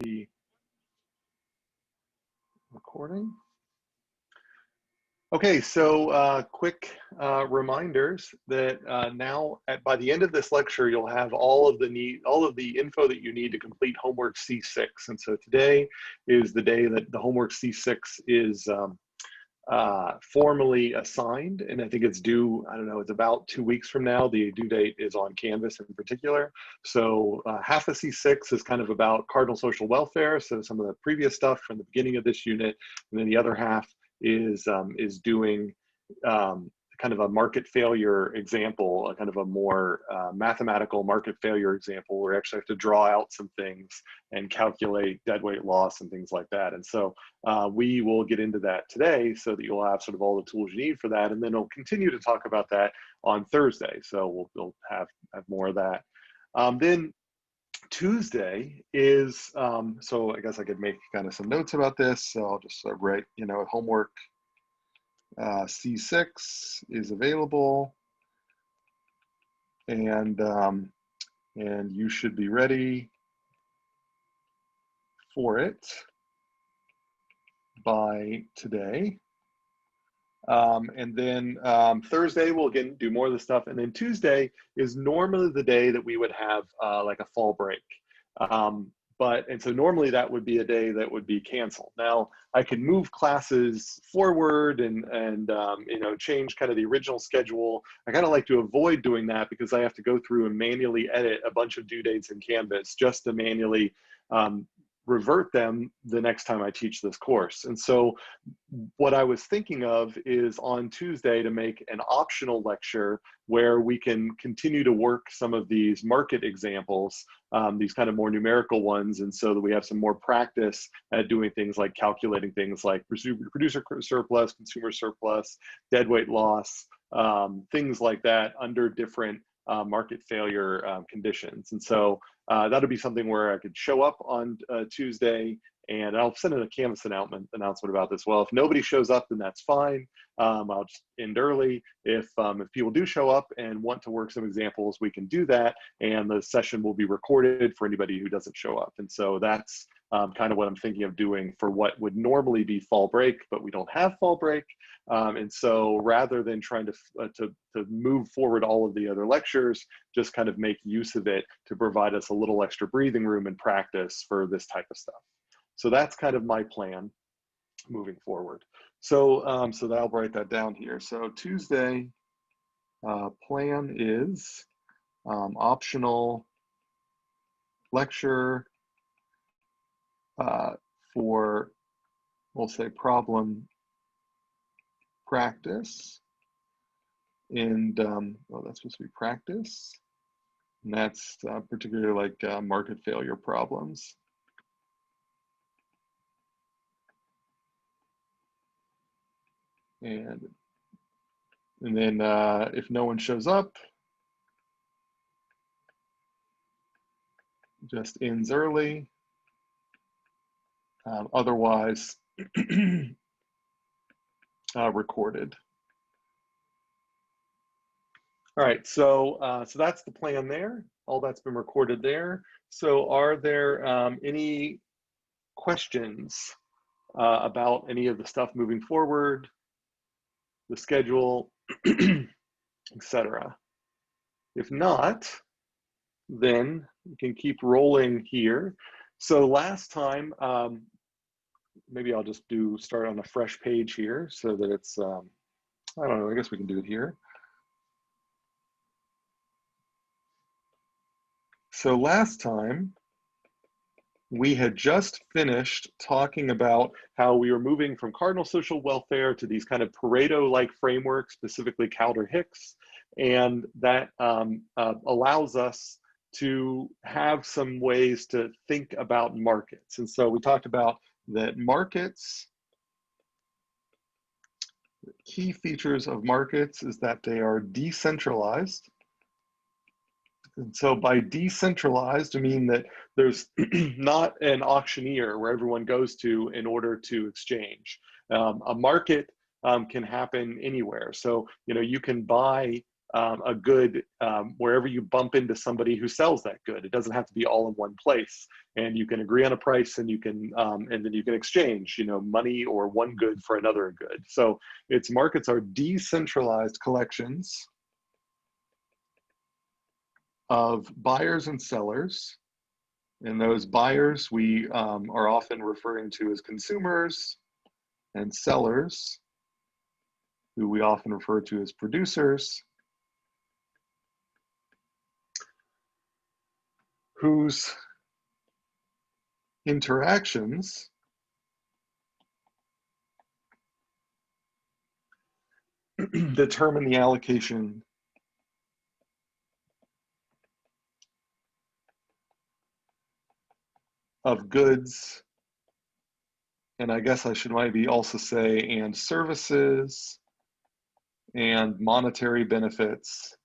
the recording. Okay, so quick reminders that now by the end of this lecture, you'll have all of the info that you need to complete homework C6. And so today is the day that the homework C6 is formally assigned, and I think it's due, I don't know, it's about 2 weeks from now. The due date is on Canvas in particular. So half of C6 is kind of about cardinal social welfare, so some of the previous stuff from the beginning of this unit, and then the other half is doing kind of a market failure example, a kind of a more mathematical market failure example where we actually have to draw out some things and calculate deadweight loss and things like that. And so we will get into that today so that you'll have sort of all the tools you need for that. And then we'll continue to talk about that on Thursday. So we'll have more of that. Then Tuesday is, so I guess I could make kind of some notes about this. So I'll just write, homework C6 is available, and you should be ready for it by today. And then Thursday we'll again do more of the stuff, and then Tuesday is normally the day that we would have like a fall break. And so normally that would be a day that would be canceled. Now I can move classes forward and change kind of the original schedule. I kind of like to avoid doing that because I have to go through and manually edit a bunch of due dates in Canvas just to manually revert them the next time I teach this course. And so what I was thinking of is on Tuesday to make an optional lecture where we can continue to work some of these market examples, these kind of more numerical ones, and so that we have some more practice at doing things like calculating things like producer surplus, consumer surplus, deadweight loss, things like that under different market failure conditions. And so that'll be something where I could show up on Tuesday, and I'll send in a Canvas announcement about this. Well, if nobody shows up, then that's fine. I'll just end early. If people do show up and want to work some examples, we can do that, and the session will be recorded for anybody who doesn't show up. And so that's kind of what I'm thinking of doing for what would normally be fall break, but we don't have fall break. And so rather than trying to move forward all of the other lectures, just kind of make use of it to provide us a little extra breathing room and practice for this type of stuff. So that's kind of my plan moving forward. So, so I'll write that down here. So Tuesday plan is optional lecture for, we'll say, problem practice. And well, that's supposed to be practice. And that's particularly like market failure problems. And then if no one shows up, just ends early. Otherwise, recorded. All right, so so that's the plan there. All that's been recorded there. So are there any questions about any of the stuff moving forward, the schedule, etc.? If not, then we can keep rolling here. So last time, maybe I'll just start on a fresh page here so that it's, I don't know, I guess we can do it here. So last time, we had just finished talking about how we were moving from cardinal social welfare to these kind of Pareto-like frameworks, specifically Kaldor-Hicks, and that allows us to have some ways to think about markets. And so we talked about that markets, the key features of markets is that they are decentralized. And so by decentralized, I mean that there's not an auctioneer where everyone goes to in order to exchange. A market can happen anywhere. So, you can buy a good wherever you bump into somebody who sells that good. It doesn't have to be all in one place, and you can agree on a price, and you can and then you can exchange, you know, money or one good for another good. So its markets are decentralized collections of buyers and sellers. And those buyers we are often referring to as consumers, and sellers, who we often refer to as producers, whose interactions determine the allocation of goods, and I guess I should maybe also say, and services and monetary benefits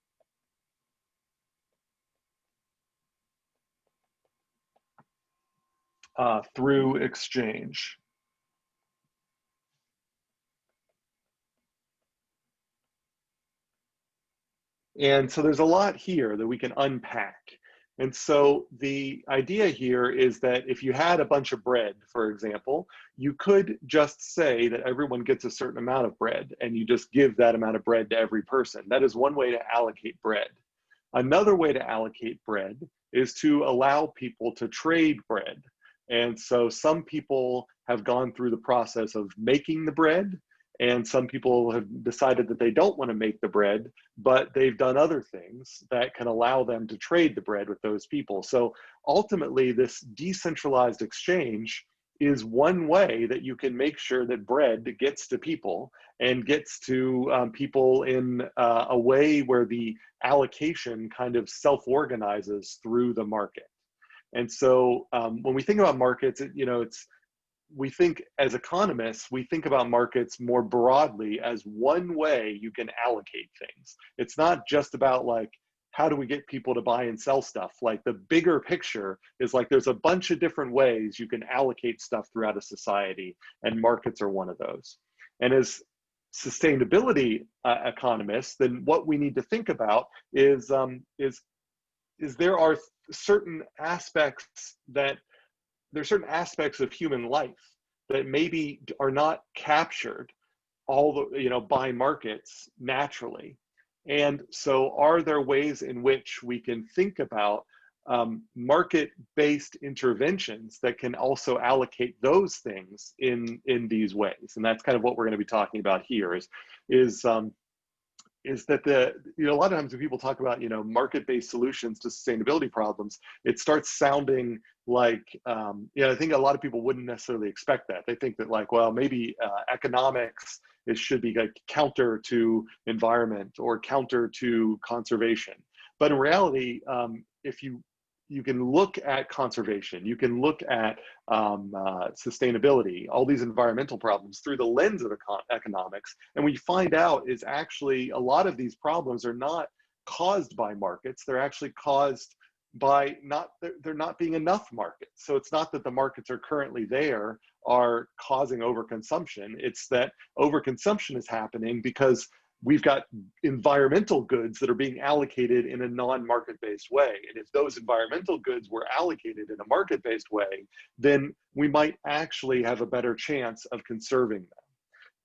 through exchange. And so there's a lot here that we can unpack. And so the idea here is that if you had a bunch of bread, for example, you could just say that everyone gets a certain amount of bread, and you just give that amount of bread to every person. That is one way to allocate bread. Another way to allocate bread is to allow people to trade bread. And so some people have gone through the process of making the bread, and some people have decided that they don't want to make the bread, but they've done other things that can allow them to trade the bread with those people. So ultimately, this decentralized exchange is one way that you can make sure that bread gets to people, and gets to people in a way where the allocation kind of self-organizes through the market. And so when we think about markets, we think as economists, we think about markets more broadly as one way you can allocate things. It's not just about like, how do we get people to buy and sell stuff? Like the bigger picture is like, there's a bunch of different ways you can allocate stuff throughout a society, and markets are one of those. And as sustainability economists, then what we need to think about is there are certain aspects of human life that maybe are not captured by markets naturally. And so are there ways in which we can think about market-based interventions that can also allocate those things in these ways? And that's kind of what we're going to be talking about here is that a lot of times when people talk about market-based solutions to sustainability problems, it starts sounding like I think a lot of people wouldn't necessarily expect that. They think that like, well, maybe economics should be like counter to environment or counter to conservation. But in reality, if you can look at conservation, you can look at sustainability, all these environmental problems through the lens of economics. And what you find out is actually a lot of these problems are not caused by markets. They're actually caused by there not being enough markets. So it's not that the markets are currently there are causing overconsumption. It's that overconsumption is happening because we've got environmental goods that are being allocated in a non-market-based way. And if those environmental goods were allocated in a market-based way, then we might actually have a better chance of conserving them.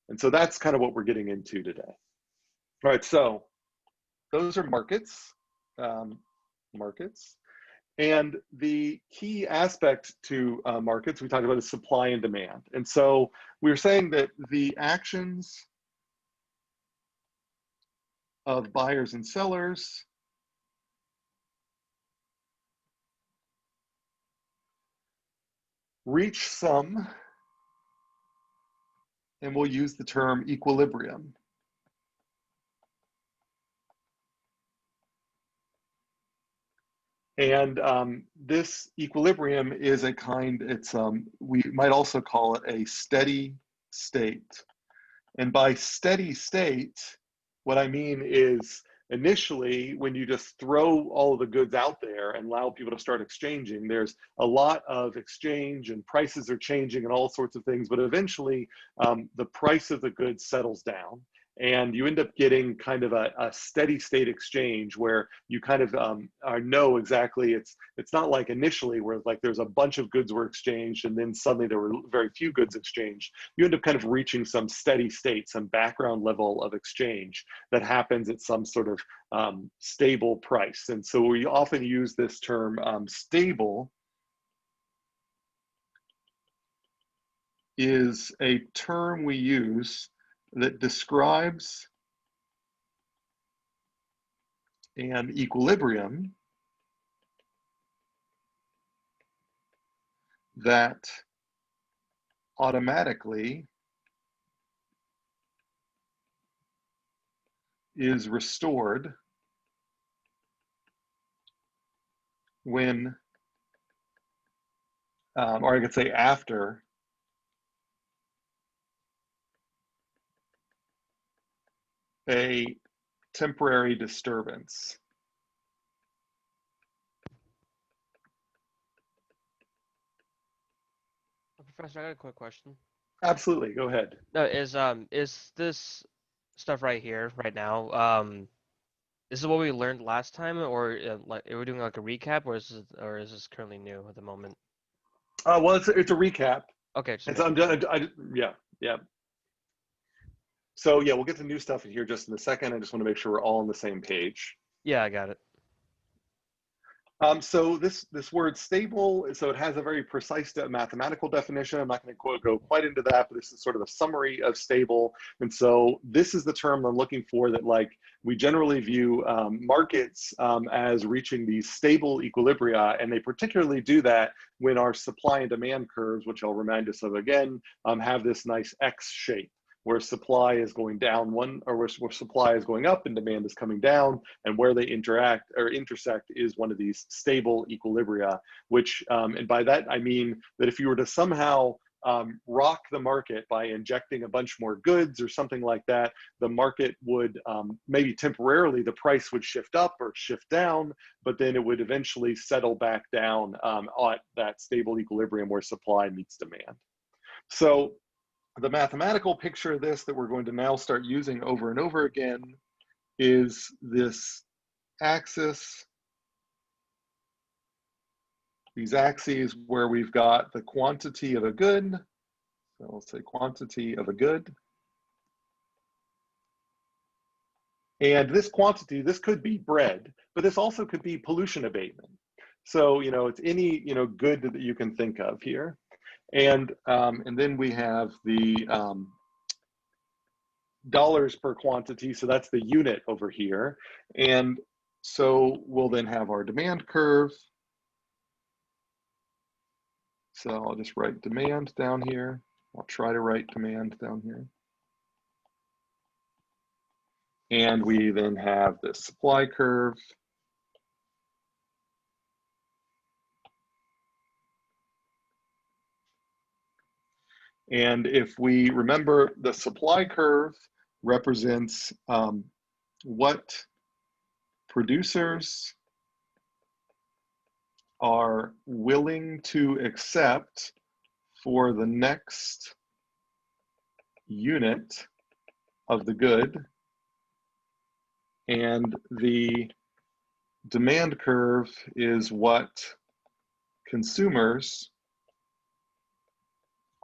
And so that's kind of what we're getting into today. All right, so those are markets. And the key aspect to markets we talked about is supply and demand. And so we were saying that the actions of buyers and sellers reach some, and we'll use the term equilibrium. And this equilibrium is a we might also call it a steady state. And by steady state, what I mean is initially, when you just throw all of the goods out there and allow people to start exchanging, there's a lot of exchange and prices are changing and all sorts of things. But eventually, the price of the goods settles down. And you end up getting kind of a steady state exchange where you kind of know exactly, it's not like initially where like there's a bunch of goods were exchanged and then suddenly there were very few goods exchanged. You end up kind of reaching some steady state, some background level of exchange that happens at some sort of stable price. And so we often use this term stable is a term we use that describes an equilibrium that automatically is restored when, or I could say after, a temporary disturbance. Professor, I got a quick question. Absolutely, go ahead. No, is this stuff right here, right now, this is what we learned last time, or like are we doing like a recap, or is this currently new at the moment? Well, it's a recap. Okay, just It's making I'm sure. done. Yeah. So yeah, we'll get to new stuff in here just in a second. I just want to make sure we're all on the same page. Yeah, I got it. So this word stable, so it has a very precise mathematical definition. I'm not going to go quite into that, but this is sort of a summary of stable. And so this is the term I'm looking for, that like we generally view markets as reaching these stable equilibria, and they particularly do that when our supply and demand curves, which I'll remind us of again, have this nice X shape, where supply is going down where supply is going up and demand is coming down, and where they interact or intersect is one of these stable equilibria, which, and by that I mean that if you were to somehow rock the market by injecting a bunch more goods or something like that, the market would maybe temporarily, the price would shift up or shift down, but then it would eventually settle back down at that stable equilibrium where supply meets demand. So the mathematical picture of this that we're going to now start using over and over again is this axis, these axes where we've got the quantity of a good. So let's say quantity of a good. And this quantity, this could be bread, but this also could be pollution abatement. So, it's any, good that you can think of here. And then we have the dollars per quantity, so that's the unit over here. And so we'll then have our demand curve. So I'll just write demand down here. I'll try to write demand down here. And we then have the supply curve. And if we remember, the supply curve represents what producers are willing to accept for the next unit of the good. And the demand curve is what consumers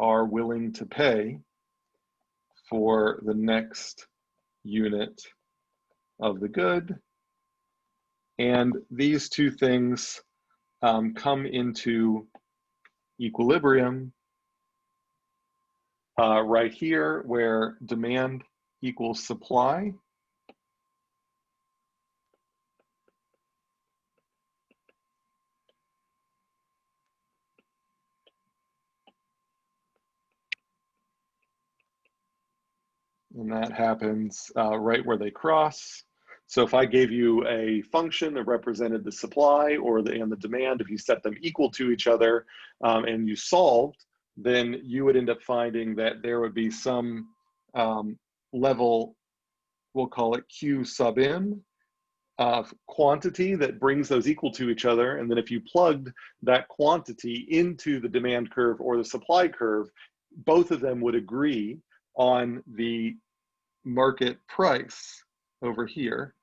are willing to pay for the next unit of the good. And these two things come into equilibrium right here, where demand equals supply. And that happens right where they cross. So if I gave you a function that represented the supply and the demand, if you set them equal to each other and you solved, then you would end up finding that there would be some level, we'll call it Q sub n, of quantity that brings those equal to each other. And then if you plugged that quantity into the demand curve or the supply curve, both of them would agree on the market price over here.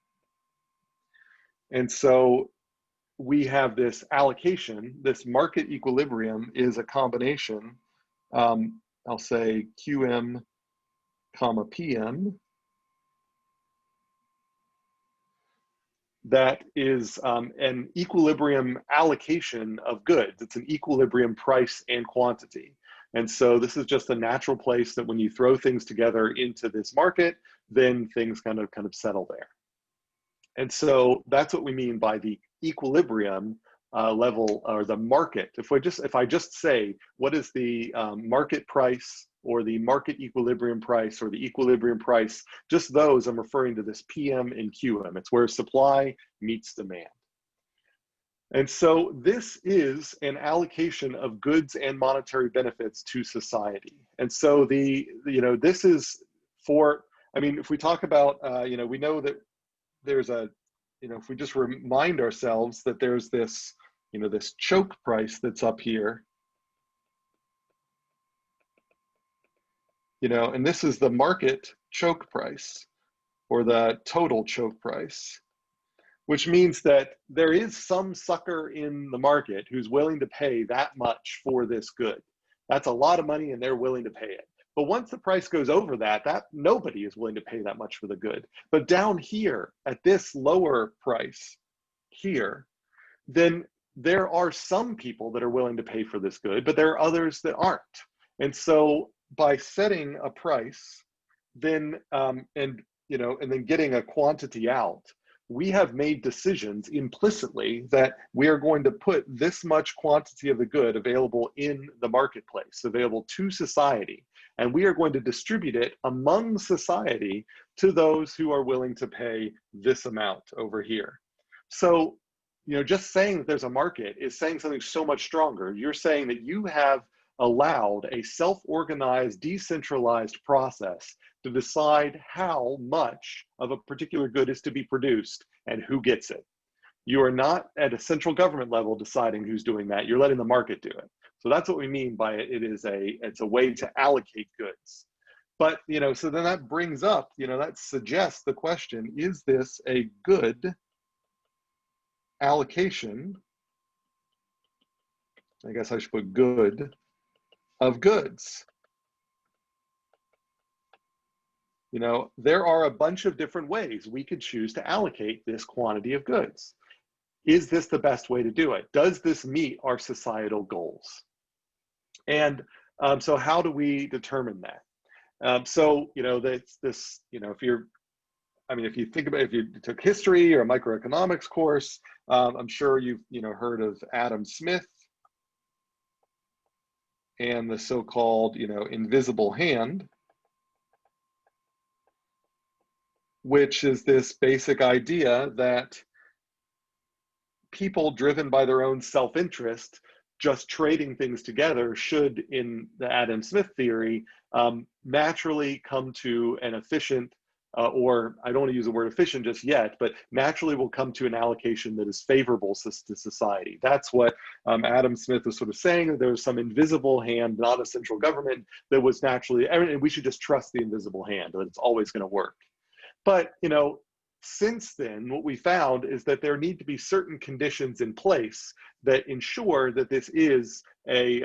And so we have this allocation. This market equilibrium is a combination, I'll say QM comma PM, that is an equilibrium allocation of goods. It's an equilibrium price and quantity. And so this is just a natural place that when you throw things together into this market, then things kind of settle there. And so that's what we mean by the equilibrium level, or the market. If I just say, what is the market price or the market equilibrium price or the equilibrium price, just those, I'm referring to this PM and QM. It's where supply meets demand. And so this is an allocation of goods and monetary benefits to society. And so this is for, I mean, if we talk about, we know that there's a, if we just remind ourselves that there's this, this choke price that's up here, and this is the market choke price or the total choke price, which means that there is some sucker in the market who's willing to pay that much for this good. That's a lot of money and they're willing to pay it. But once the price goes over that nobody is willing to pay that much for the good. But down here at this lower price here, then there are some people that are willing to pay for this good, but there are others that aren't. And so by setting a price, then and then getting a quantity out, we have made decisions implicitly that we are going to put this much quantity of the good available in the marketplace, available to society, and we are going to distribute it among society to those who are willing to pay this amount over here. So, just saying that there's a market is saying something so much stronger. You're saying that you have allowed a self-organized, decentralized process to decide how much of a particular good is to be produced and who gets it. You are not at a central government level deciding who's doing that. You're letting the market do it. So that's what we mean by it. It's a way to allocate goods. But, so then that brings up, that suggests the question, is this a good allocation? I guess I should put good of goods. There are a bunch of different ways we could choose to allocate this quantity of goods. Is this the best way to do it? Does this meet our societal goals? And so how do we determine that? So, if you think about, if you took history or a microeconomics course, I'm sure you've, heard of Adam Smith and the so-called, invisible hand, which is this basic idea that people driven by their own self-interest, just trading things together should, in the Adam Smith theory, naturally come to an efficient, or I don't want to use the word efficient just yet, but naturally will come to an allocation that is favorable to society. That's what Adam Smith was sort of saying, that there was some invisible hand, not a central government, that was naturally, and we should just trust the invisible hand, that it's always going to work. But, since then, what we found is that there need to be certain conditions in place that ensure that this is a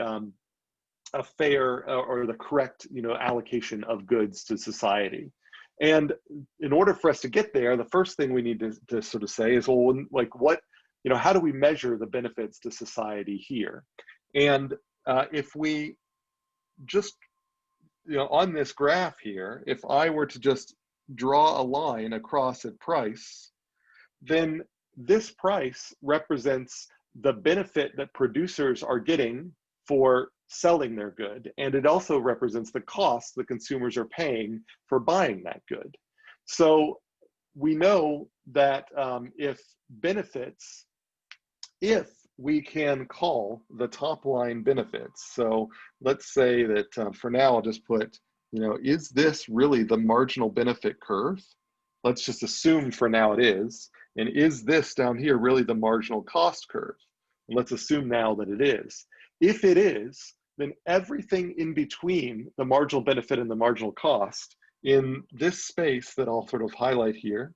fair or the correct, allocation of goods to society. And in order for us to get there, the first thing we need to sort of say is, well, like what, how do we measure the benefits to society here? And if we just, on this graph here, if I were to just draw a line across at price, then this price represents the benefit that producers are getting for selling their good, and it also represents the cost the consumers are paying for buying that good. So we know that if we can call the top line benefits, so let's say that for now I'll just put, is this really the marginal benefit curve? Let's just assume for now it is. And is this down here really the marginal cost curve? And let's assume now that it is. If it is, then everything in between the marginal benefit and the marginal cost in this space that I'll sort of highlight here,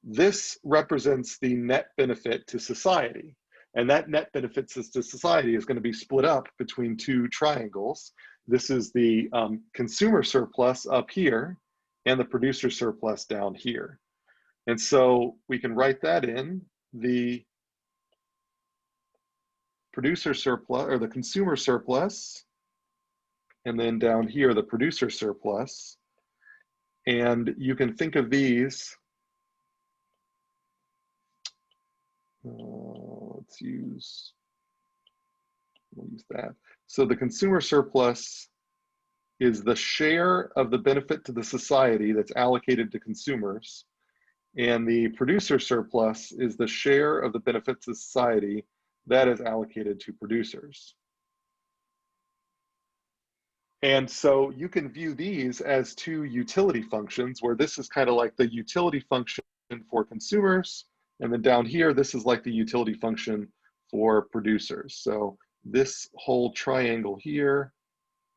this represents the net benefit to society. And that net benefit to society is going to be split up between two triangles. This is the consumer surplus up here and the producer surplus down here. And so we can write that in. The producer surplus, or the consumer surplus, and then down here, the producer surplus. And you can think of these, we'll use that. So the consumer surplus is the share of the benefit to the society that's allocated to consumers. And the producer surplus is the share of the benefit to society that is allocated to producers. And so you can view these as two utility functions, where this is kind of like the utility function for consumers. And then down here, this is like the utility function for producers. So this whole triangle here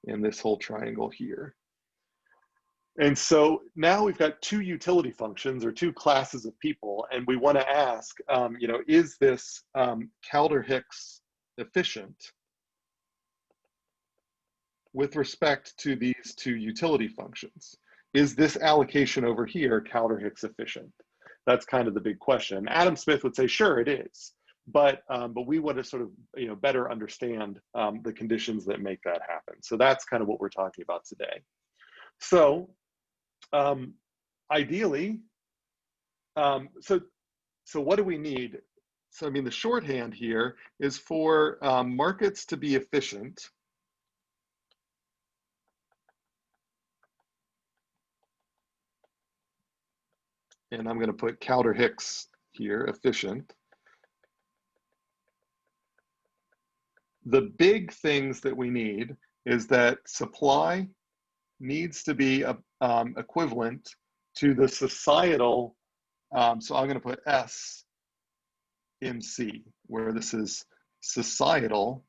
and this whole triangle here. And so now we've got two utility functions, or two classes of people, and we want to ask, is this Kaldor-Hicks efficient with respect to these two utility functions? Is this allocation over here Kaldor-Hicks efficient? That's kind of the big question. Adam Smith would say, sure, it is, but we want to sort of better understand the conditions that make that happen. So that's kind of what we're talking about today. So ideally, so what do we need? So I mean, the shorthand here is for markets to be efficient. And I'm going to put Kaldor-Hicks here, efficient. The big things that we need is that supply needs to be equivalent to the societal, so I'm going to put SMC, where this is societal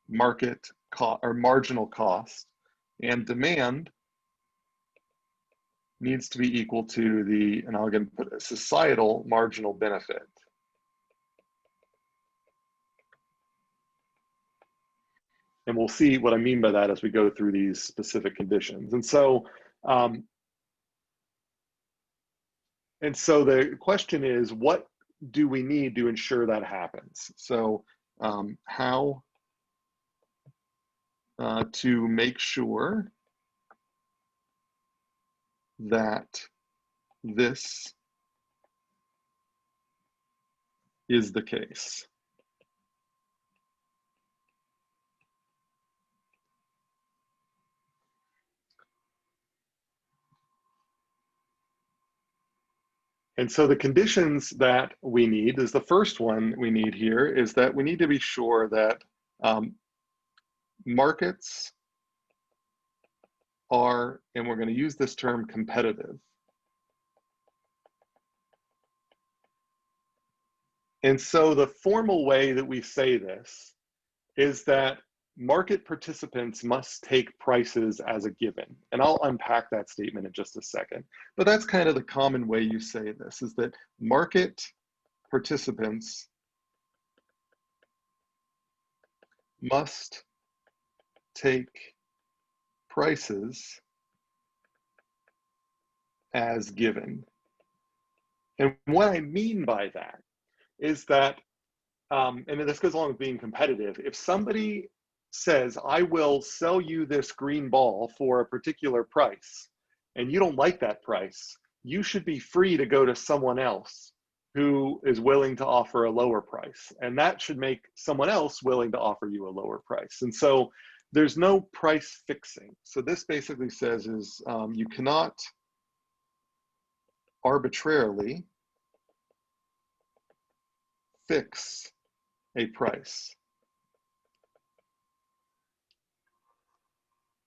market cost, or marginal cost, and demand needs to be equal to the, and I'm going to put a societal marginal benefit. And we'll see what I mean by that as we go through these specific conditions. And so the question is, what do we need to ensure that happens? So how to make sure that this is the case. And so the conditions that we need is, the first one we need here is that we need to be sure that markets are, and we're going to use this term, competitive. And so the formal way that we say this is that market participants must take prices as a given. And I'll unpack that statement in just a second. But that's kind of the common way you say this, is that market participants must take prices as given. And what I mean by that is that, and this goes along with being competitive, if somebody says, I will sell you this green ball for a particular price, and you don't like that price, you should be free to go to someone else who is willing to offer a lower price. And that should make someone else willing to offer you a lower price. And so there's no price fixing. So this basically says is you cannot arbitrarily fix a price.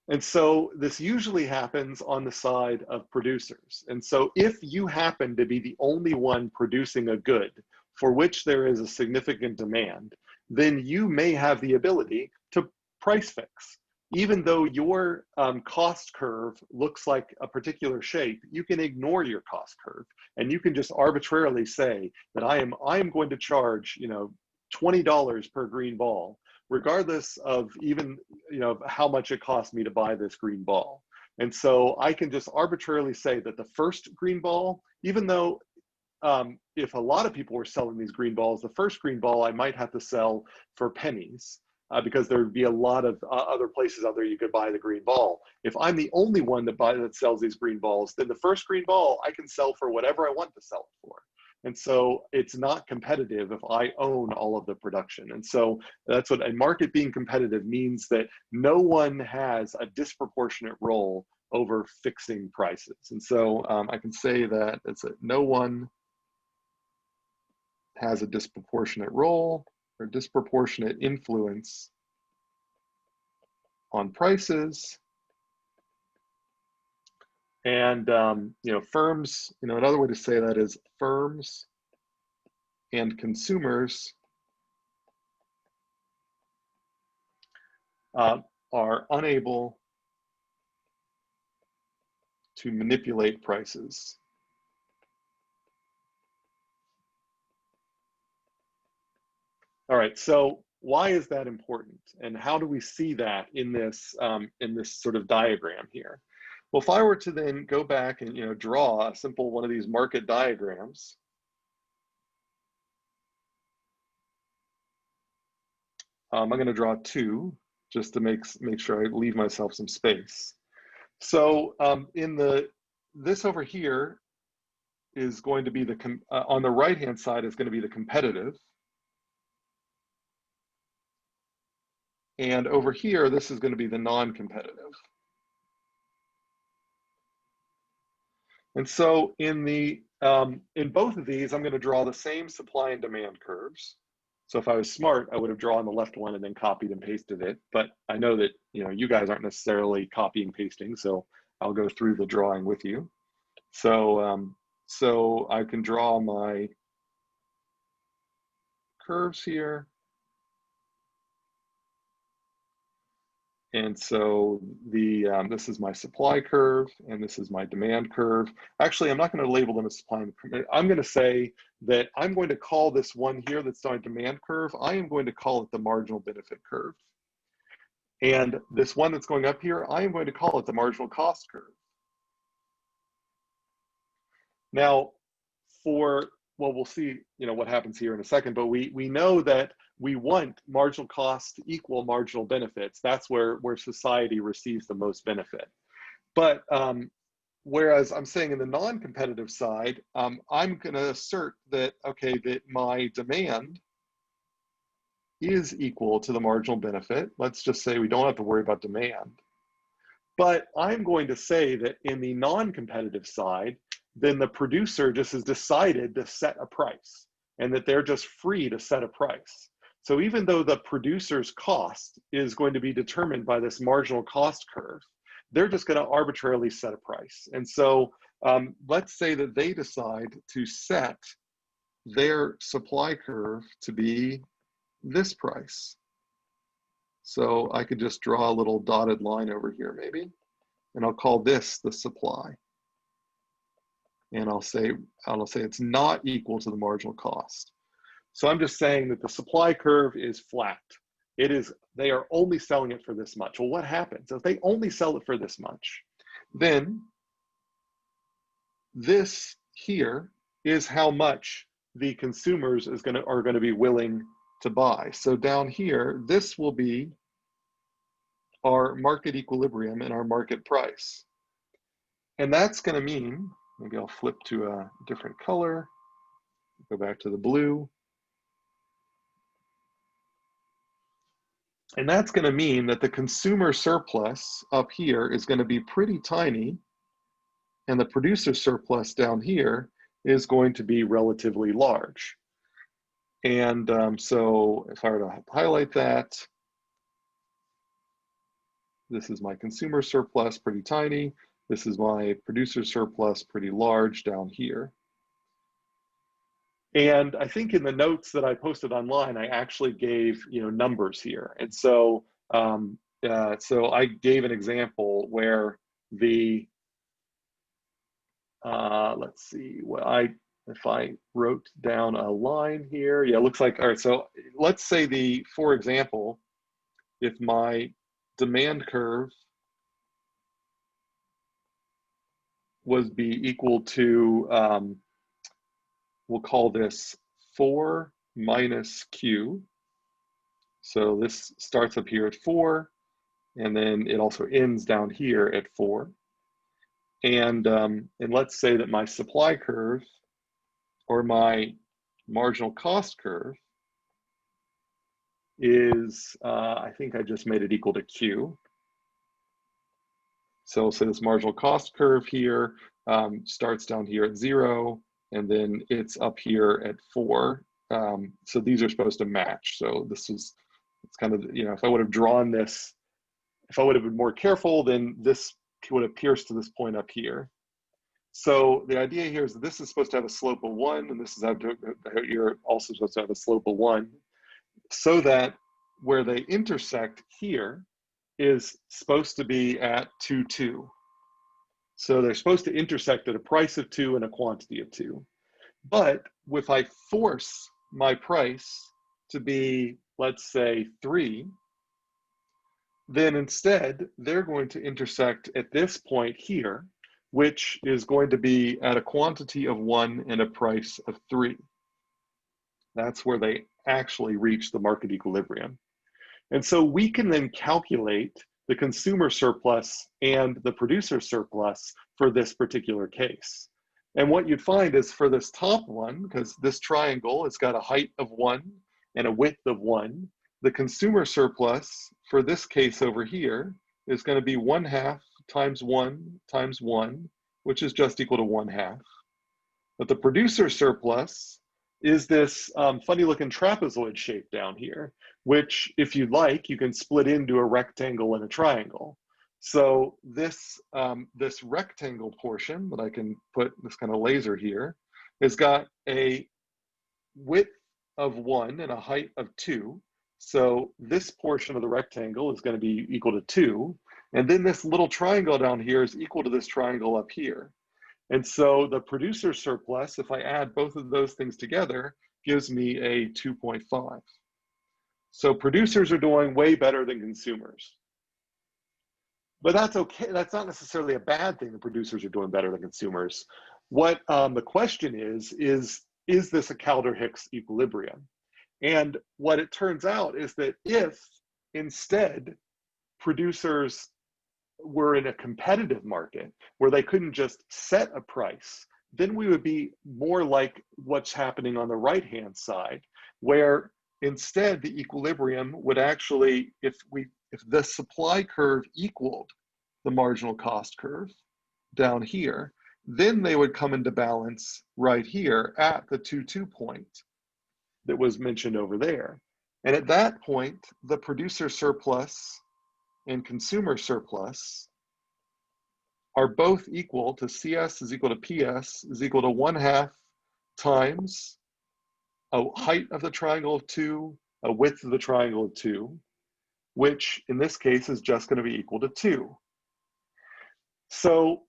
And so this usually happens on the side of producers. And so if you happen to be the only one producing a good for which there is a significant demand, then you may have the ability to price fix. even though your cost curve looks like a particular shape, you can ignore your cost curve, and you can just arbitrarily say that I am going to charge, you know, $20 per green ball, regardless of even, you know, how much it cost me to buy this green ball. And so I can just arbitrarily say that the first green ball, even though if a lot of people were selling these green balls, the first green ball I might have to sell for pennies. Because there would be a lot of other places out there you could buy the green ball. If I'm the only one that sells these green balls, then the first green ball I can sell for whatever I want to sell it for. And so it's not competitive if I own all of the production. And so that's what a market being competitive means, that no one has a disproportionate role over fixing prices. And so I can say that no one has a disproportionate role or disproportionate influence on prices. And you know, firms, you know, another way to say that is firms and consumers are unable to manipulate prices. All right, so why is that important, and how do we see that in this sort of diagram here? Well, if I were to then go back and, you know, draw a simple one of these market diagrams, I'm going to draw two just to make sure I leave myself some space. So this over here is going to be on the right hand side is going to be the competitive. And over here, this is going to be the non-competitive. And so in both of these, I'm going to draw the same supply and demand curves. So if I was smart, I would have drawn the left one and then copied and pasted it. But I know that, you know, you guys aren't necessarily copying pasting, so I'll go through the drawing with you. So so I can draw my curves here. And so this is my supply curve, and this is my demand curve. Actually, I'm not going to label them as supply and demand. I'm going to say that I'm going to call this one here that's my demand curve, I am going to call it the marginal benefit curve. And this one that's going up here, I am going to call it the marginal cost curve. Now, well, we'll see, you know, what happens here in a second, but we know that we want marginal cost to equal marginal benefits. That's where society receives the most benefit. But whereas I'm saying in the non-competitive side, I'm going to assert that, okay, that my demand is equal to the marginal benefit. Let's just say we don't have to worry about demand. But I'm going to say that in the non-competitive side, then the producer just has decided to set a price, and that they're just free to set a price. So even though the producer's cost is going to be determined by this marginal cost curve, they're just going to arbitrarily set a price. And so let's say that they decide to set their supply curve to be this price. So I could just draw a little dotted line over here maybe, and I'll call this the supply. And I'll say it's not equal to the marginal cost. So I'm just saying that the supply curve is flat. They are only selling it for this much. Well, what happens if they only sell it for this much? Then this here is how much the consumers are going to be willing to buy. So down here, this will be our market equilibrium and our market price. And that's going to mean, maybe I'll flip to a different color, go back to the blue. And that's going to mean that the consumer surplus up here is going to be pretty tiny, and the producer surplus down here is going to be relatively large. And so if I were to highlight that, this is my consumer surplus, pretty tiny. This is my producer surplus, pretty large down here. And I think in the notes that I posted online, I actually gave, you know, numbers here. And so So I gave an example where the, let's see, if I wrote down a line here, yeah, it looks like, all right, so let's say for example, if my demand curve was be equal to, we'll call this 4 minus Q. So this starts up here at 4, and then it also ends down here at 4. And let's say that my supply curve or my marginal cost curve is, I think I just made it equal to Q. So this marginal cost curve here starts down here at 0, and then it's up here at 4. So these are supposed to match. So it's kind of, if I would have drawn this, if I would have been more careful, then this would have pierced to this point up here. So the idea here is that this is supposed to have a slope of 1, and this is you're also supposed to have a slope of 1, so that where they intersect here is supposed to be at 2, 2. So they're supposed to intersect at a price of 2 and a quantity of 2. But if I force my price to be, let's say, 3, then instead they're going to intersect at this point here, which is going to be at a quantity of 1 and a price of 3. That's where they actually reach the market equilibrium. And so we can then calculate the consumer surplus and the producer surplus for this particular case. And what you'd find is for this top one, because this triangle has got a height of 1 and a width of 1, the consumer surplus for this case over here is going to be 1/2 times 1 times 1, which is just equal to 1/2. But the producer surplus is this funny looking trapezoid shape down here, which if you'd like, you can split into a rectangle and a triangle. So this rectangle portion that I can put this kind of laser here has got a width of 1 and a height of 2. So this portion of the rectangle is going to be equal to 2. And then this little triangle down here is equal to this triangle up here. And so the producer surplus, if I add both of those things together, gives me a 2.5. So producers are doing way better than consumers. But that's okay. That's not necessarily a bad thing. The producers are doing better than consumers. What the question is this a Kaldor-Hicks equilibrium? And what it turns out is that if instead producers were in a competitive market where they couldn't just set a price, then we would be more like what's happening on the right-hand side, where instead the equilibrium would actually, if the supply curve equaled the marginal cost curve down here, then they would come into balance right here at the 2, 2 point that was mentioned over there. And at that point, the producer surplus and consumer surplus are both equal to CS is equal to PS is equal to 1/2 times a height of the triangle of 2, a width of the triangle of 2, which in this case is just going to be equal to 2. So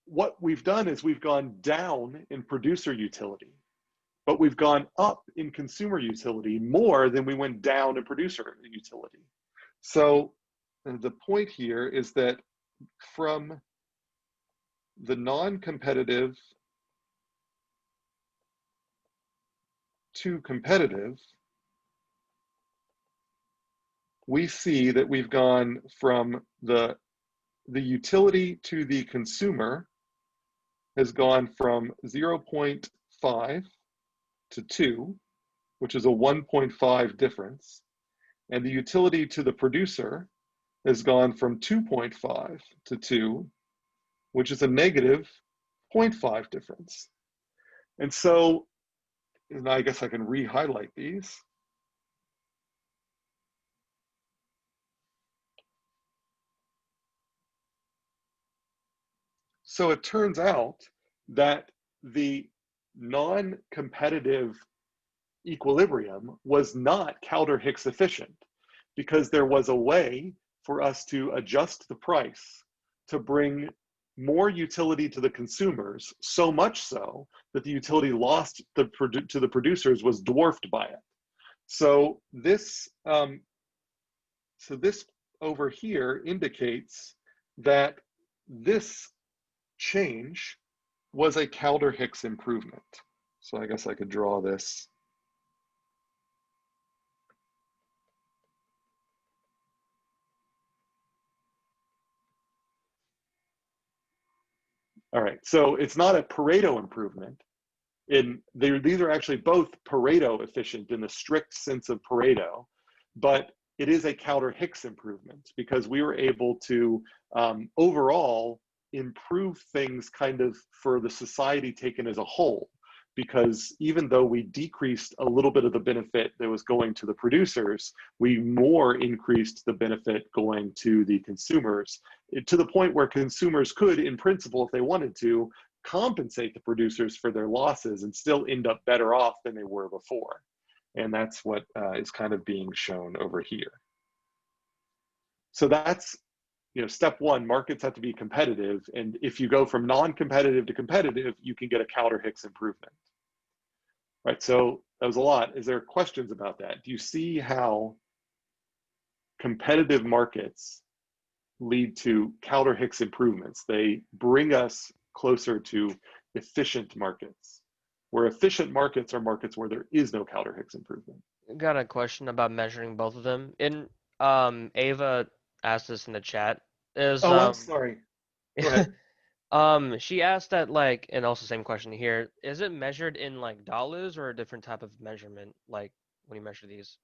what we've done is we've gone down in producer utility, but we've gone up in consumer utility more than we went down in producer utility. So the point here is that from the non-competitive to competitive, we see that we've gone from the utility to the consumer has gone from 0.5 to 2, which is a 1.5 difference. And the utility to the producer has gone from 2.5 to 2, which is a negative 0.5 difference. And so, and I guess I can re-highlight these. So it turns out that the non-competitive equilibrium was not Kaldor-Hicks efficient. because there was a way for us to adjust the price to bring more utility to the consumers, so much so that the utility lost to the producers was dwarfed by it. So this over here indicates that this change was a Kaldor-Hicks improvement. So I guess I could draw this. All right, so it's not a Pareto improvement. These are actually both Pareto efficient in the strict sense of Pareto, but it is a Kaldor-Hicks improvement because we were able to overall improve things kind of for the society taken as a whole. Because even though we decreased a little bit of the benefit that was going to the producers, we more increased the benefit going to the consumers, to the point where consumers could, in principle, if they wanted to, compensate the producers for their losses and still end up better off than they were before. And that's what is kind of being shown over here. So that's, step one, markets have to be competitive. And if you go from non-competitive to competitive, you can get a Kaldor-Hicks improvement. Right, so that was a lot. Is there questions about that? Do you see how competitive markets lead to Kaldor-Hicks improvements? They bring us closer to efficient markets, where efficient markets are markets where there is no Kaldor-Hicks improvement. Got a question about measuring both of them. Ava asked this in the chat. I'm sorry. Go ahead. She asked that, like, and also same question here, is it measured in like dollars or a different type of measurement, like when you measure these?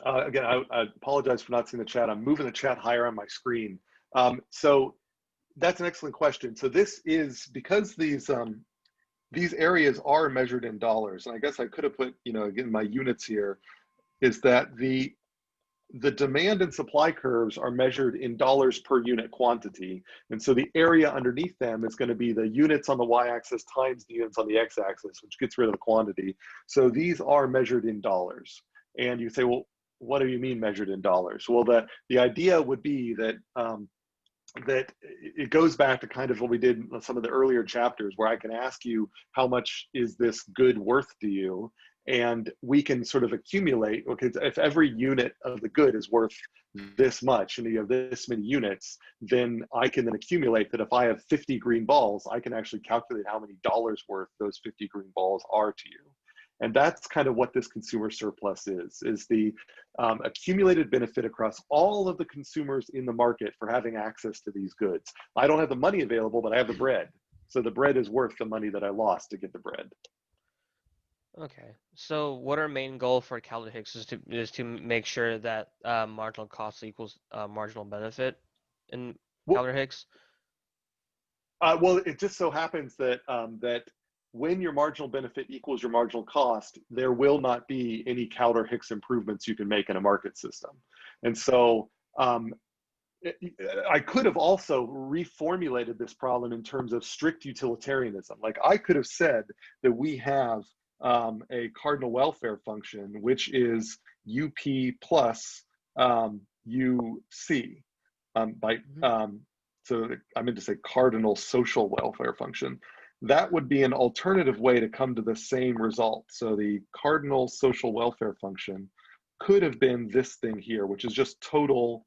Again, I apologize for not seeing the chat. I'm moving the chat higher on my screen. So that's an excellent question. So this is because these areas are measured in dollars, and I guess I could have put, again, my units here, is that the demand and supply curves are measured in dollars per unit quantity. And so the area underneath them is going to be the units on the y-axis times the units on the x-axis, which gets rid of the quantity. So these are measured in dollars. And you say, well, what do you mean measured in dollars? Well, the idea would be that that it goes back to kind of what we did in some of the earlier chapters, where I can ask you, how much is this good worth to you? And we can sort of accumulate, okay, if every unit of the good is worth this much and you have this many units, then I can then accumulate that if I have 50 green balls, I can actually calculate how many dollars worth those 50 green balls are to you. And that's kind of what this consumer surplus is the accumulated benefit across all of the consumers in the market for having access to these goods. I don't have the money available, but I have the bread. So the bread is worth the money that I lost to get the bread. Okay, so what our main goal for Kaldor-Hicks is to make sure that marginal cost equals marginal benefit in Kaldor-Hicks? Well, it just so happens that that when your marginal benefit equals your marginal cost, there will not be any Kaldor-Hicks improvements you can make in a market system. And so I could have also reformulated this problem in terms of strict utilitarianism. Like I could have said that we have a cardinal welfare function, which is UP plus UC so I meant to say cardinal social welfare function. That would be an alternative way to come to the same result. So the cardinal social welfare function could have been this thing here, which is just total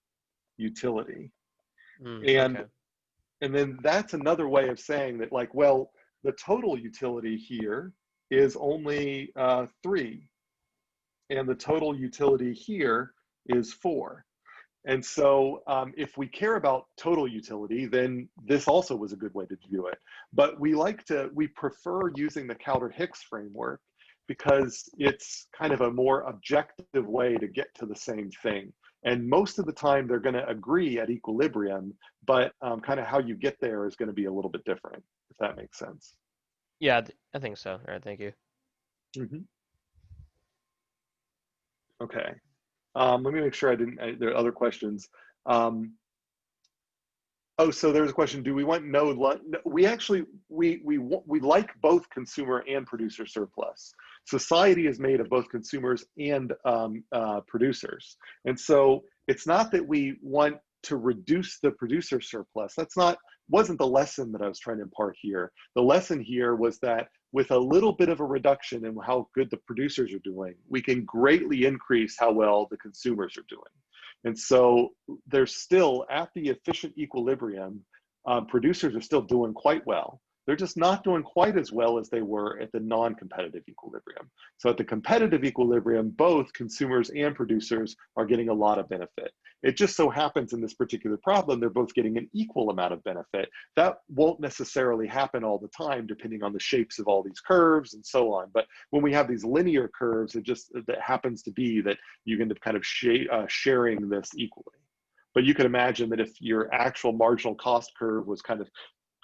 utility. And then that's another way of saying that, like, well, the total utility here is only 3, and the total utility here is 4. And so if we care about total utility, then this also was a good way to view it. But we prefer using the Kaldor-Hicks framework because it's kind of a more objective way to get to the same thing. And most of the time they're going to agree at equilibrium, but kind of how you get there is going to be a little bit different, if that makes sense. Yeah, I think so. All right, thank you. Okay. Let me make sure there are other questions. Oh, so there's a question. Do we want no? We actually we like both consumer and producer surplus. Society is made of both consumers and producers, and so it's not that we want to reduce the producer surplus. That's not wasn't the lesson that I was trying to impart here. The lesson here was that with a little bit of a reduction in how good the producers are doing, we can greatly increase how well the consumers are doing. And so they're still at the efficient equilibrium. Producers are still doing quite well. They're just not doing quite as well as they were at the non-competitive equilibrium. So at the competitive equilibrium, both consumers and producers are getting a lot of benefit. It just so happens in this particular problem, they're both getting an equal amount of benefit. That won't necessarily happen all the time, depending on the shapes of all these curves and so on. But when we have these linear curves, that happens to be that you end up kind of sharing this equally. But you can imagine that if your actual marginal cost curve was kind of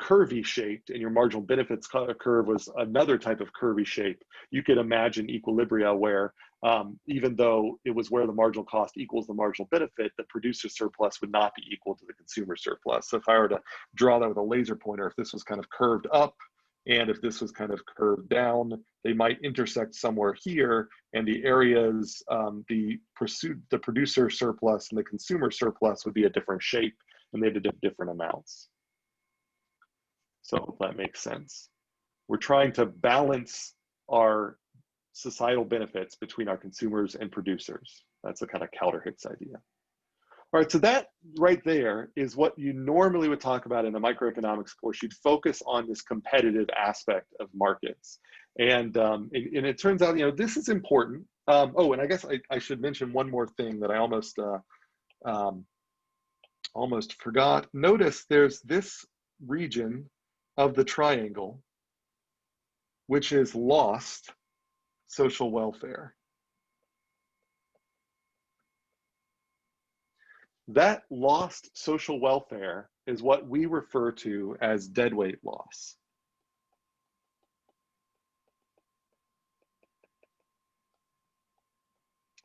curvy shaped and your marginal benefits curve was another type of curvy shape, you could imagine equilibria where even though it was where the marginal cost equals the marginal benefit, the producer surplus would not be equal to the consumer surplus. So if I were to draw that with a laser pointer, if this was kind of curved up and if this was kind of curved down, they might intersect somewhere here, and the areas, the producer surplus and the consumer surplus would be a different shape, and they'd have different amounts. So that makes sense. We're trying to balance our societal benefits between our consumers and producers. That's a kind of Kaldor-Hicks idea. All right, so that right there is what you normally would talk about in a microeconomics course. You'd focus on this competitive aspect of markets. And it turns out, this is important. Oh, and I guess I should mention one more thing that I almost forgot. Notice there's this region of the triangle, which is lost social welfare. That lost social welfare is what we refer to as deadweight loss.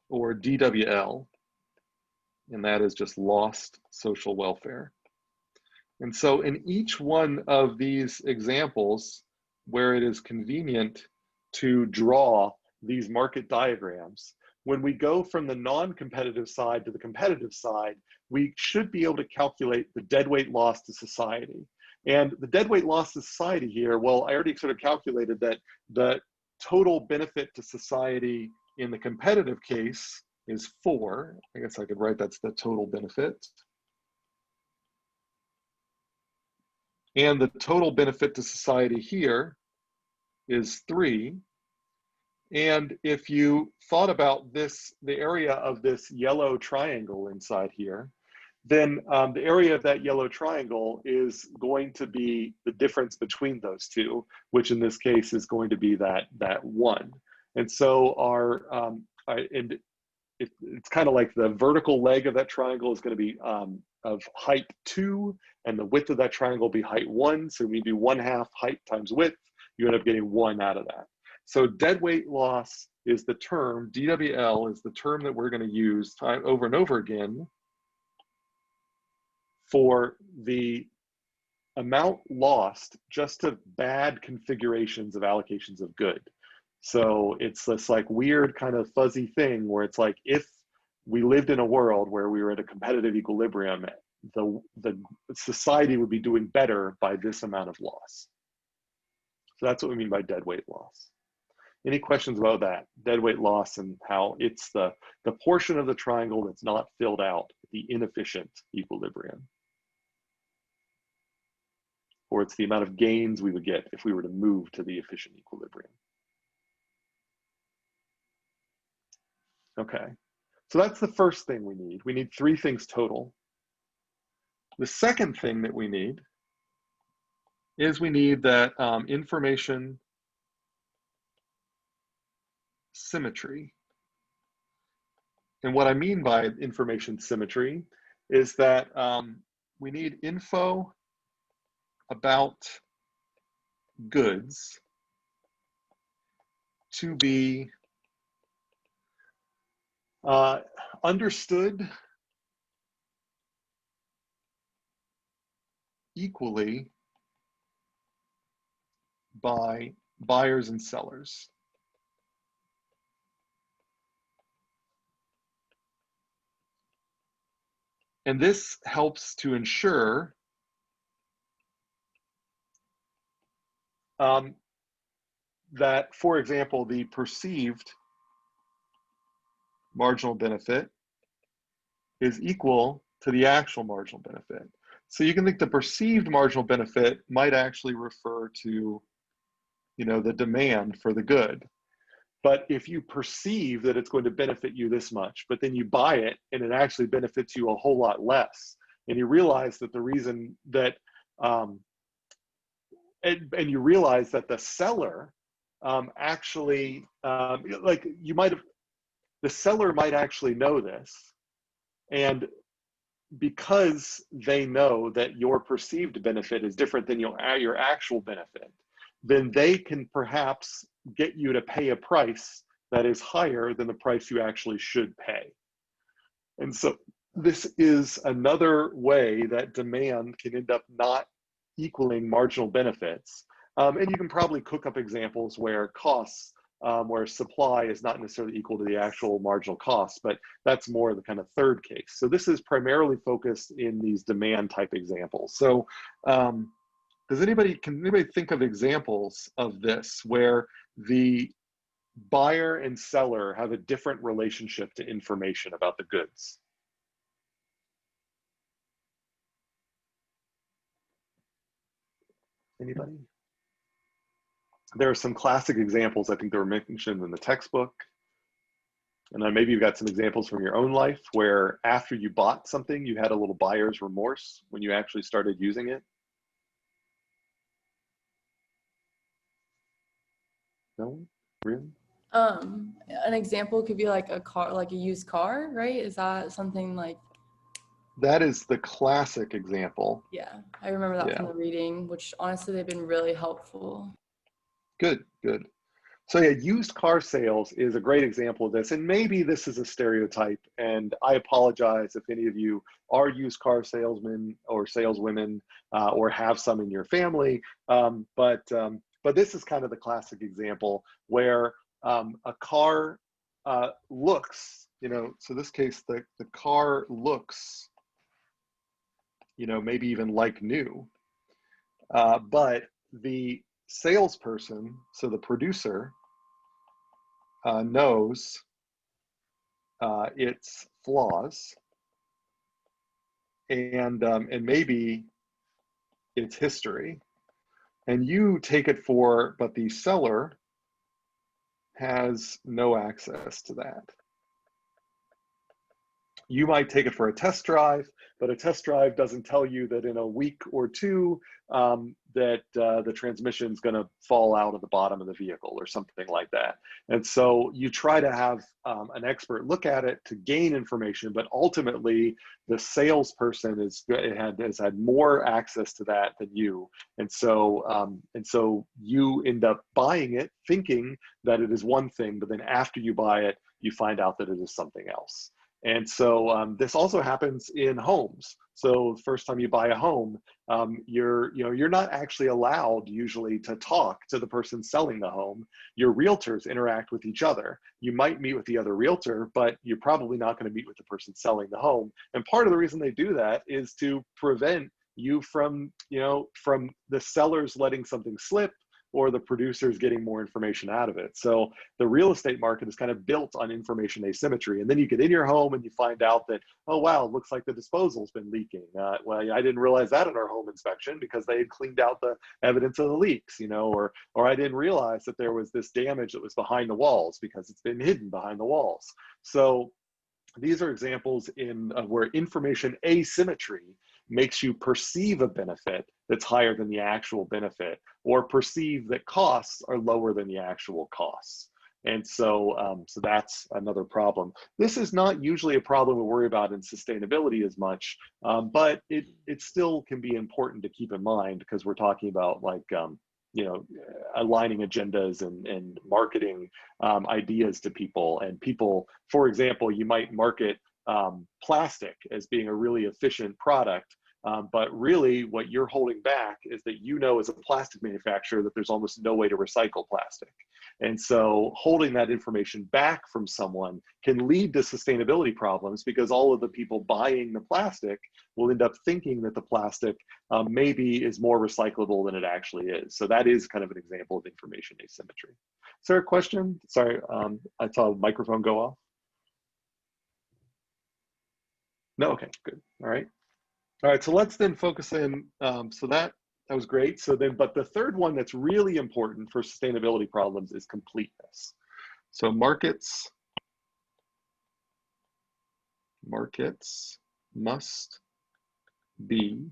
Or DWL, and that is just lost social welfare. And so in each one of these examples where it is convenient to draw these market diagrams, when we go from the non-competitive side to the competitive side, we should be able to calculate the deadweight loss to society. And the deadweight loss to society here, well, I already sort of calculated that the total benefit to society in the competitive case is 4. I guess I could write that's the total benefit. And the total benefit to society here is 3. And if you thought about this, the area of this yellow triangle inside here, then the area of that yellow triangle is going to be the difference between those two, which in this case is going to be that 1. And so it's kind of like the vertical leg of that triangle is going to be of height 2, and the width of that triangle will be height 1. So we do 1/2 height times width, you end up getting 1 out of that. So deadweight loss is the term, DWL is the term that we're going to use over and over again for the amount lost just to bad configurations of allocations of good. So it's this like weird kind of fuzzy thing where it's like, if we lived in a world where we were at a competitive equilibrium, the society would be doing better by this amount of loss. So that's what we mean by deadweight loss. Any questions about that? Deadweight loss and how it's the portion of the triangle that's not filled out at the inefficient equilibrium. Or it's the amount of gains we would get if we were to move to the efficient equilibrium. Okay, so that's the first thing we need. We need 3 things total. The second thing that we need is we need that information symmetry. And what I mean by information symmetry is that we need info about goods to be understood equally by buyers and sellers. And this helps to ensure that, for example, the perceived marginal benefit is equal to the actual marginal benefit. So you can think the perceived marginal benefit might actually refer to, the demand for the good. But if you perceive that it's going to benefit you this much, but then you buy it and it actually benefits you a whole lot less, and you realize that the reason that, and you realize that the seller actually, like the seller might actually know this, and because they know that your perceived benefit is different than your actual benefit, then they can perhaps get you to pay a price that is higher than the price you actually should pay. And so this is another way that demand can end up not equaling marginal benefits. And you can probably cook up examples where costs, where supply is not necessarily equal to the actual marginal cost, but that's more the kind of third case. So this is primarily focused in these demand type examples. So can anybody think of examples of this where the buyer and seller have a different relationship to information about the goods? Anybody? There are some classic examples I think that were mentioned in the textbook. And then maybe you've got some examples from your own life where after you bought something, you had a little buyer's remorse when you actually started using it. No one? Really? An example could be like a car, like a used car, right? Is that something like? That is the classic example. Yeah, I remember that from the reading, which honestly, they've been really helpful. Good, good. So yeah, used car sales is a great example of this. And maybe this is a stereotype, and I apologize if any of you are used car salesmen or saleswomen or have some in your family. But this is kind of the classic example where a car looks, so this case, the car looks, maybe even like new, but the salesperson, so the producer, knows its flaws and maybe its history, and you take it but the seller has no access to that. You might take it for a test drive, but a test drive doesn't tell you that in a week or two that the transmission is going to fall out of the bottom of the vehicle or something like that. And so you try to have an expert look at it to gain information, but ultimately the salesperson has had more access to that than you. And so you end up buying it thinking that it is one thing, but then after you buy it, you find out that it is something else. And so this also happens in homes. So the first time you buy a home, you're not actually allowed usually to talk to the person selling the home. Your realtors interact with each other. You might meet with the other realtor, but you're probably not going to meet with the person selling the home. And part of the reason they do that is to prevent you from the sellers letting something slip or the producers getting more information out of it. So the real estate market is kind of built on information asymmetry. And then you get in your home and you find out that, oh, wow, it looks like the disposal's been leaking. Well, I didn't realize that in our home inspection because they had cleaned out the evidence of the leaks, or I didn't realize that there was this damage that was behind the walls because it's been hidden behind the walls. So these are examples where information asymmetry makes you perceive a benefit that's higher than the actual benefit, or perceive that costs are lower than the actual costs. And so that's another problem. This is not usually a problem we worry about in sustainability as much, but it still can be important to keep in mind because we're talking about aligning agendas and marketing ideas to people. And people, for example, you might market plastic as being a really efficient product, But really what you're holding back is that you know as a plastic manufacturer that there's almost no way to recycle plastic. And so holding that information back from someone can lead to sustainability problems, because all of the people buying the plastic will end up thinking that the plastic maybe is more recyclable than it actually is. So that is kind of an example of information asymmetry. Is there a question? Sorry, I saw a microphone go off. No, okay, good, all right. All right, so let's then focus in, so that was great. So then, but the third one that's really important for sustainability problems is completeness. So markets must be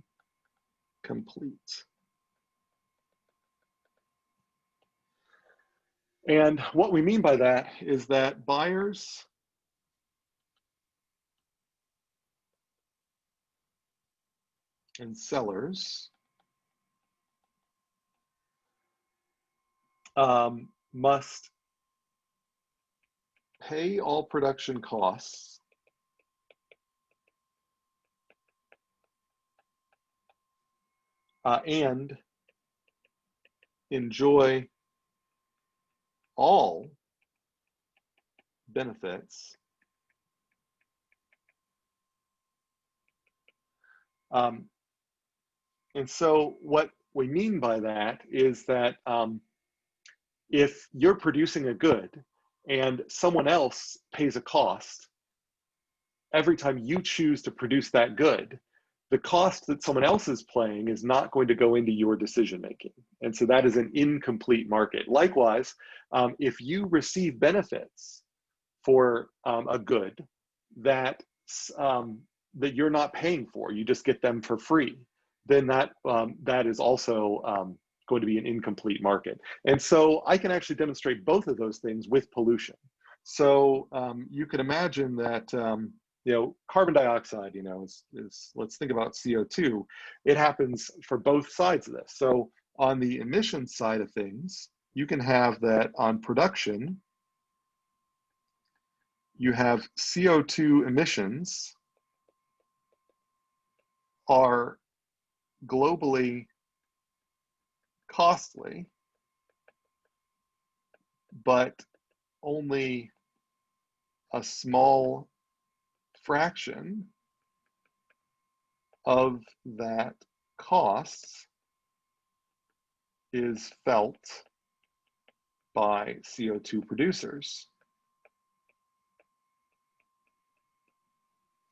complete. And what we mean by that is that buyers and sellers must pay all production costs and enjoy all benefits and so what we mean by that is that if you're producing a good and someone else pays a cost, every time you choose to produce that good, the cost that someone else is paying is not going to go into your decision making. And so that is an incomplete market. Likewise, if you receive benefits for a good that you're not paying for, you just get them for free, then that is also going to be an incomplete market. And so I can actually demonstrate both of those things with pollution. So you can imagine that carbon dioxide, is let's think about CO2. It happens for both sides of this. So on the emission side of things, you can have that on production, you have CO2 emissions are globally costly, but only a small fraction of that cost is felt by CO2 producers.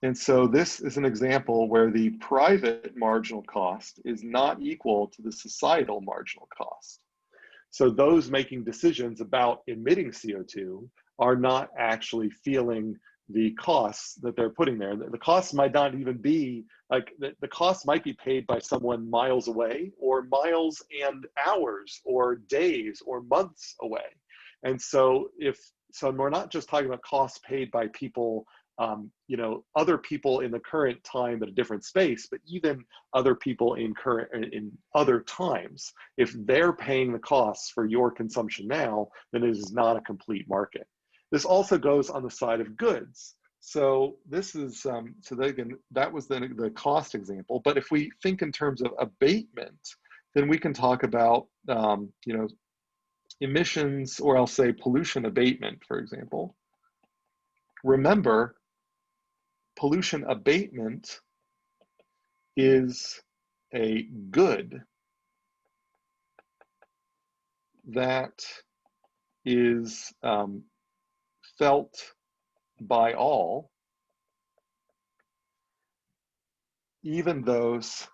And so this is an example where the private marginal cost is not equal to the societal marginal cost. So those making decisions about emitting CO2 are not actually feeling the costs that they're putting there. The costs might not even be, like the costs might be paid by someone miles away, or miles and hours, or days, or months away. And so we're not just talking about costs paid by people, other people in the current time at a different space, but even other people in other times. If they're paying the costs for your consumption now, then it is not a complete market. This also goes on the side of goods. So this is, that was the cost example. But if we think in terms of abatement, then we can talk about, emissions, or I'll say pollution abatement, for example. Remember, pollution abatement is a good that is felt by all, even those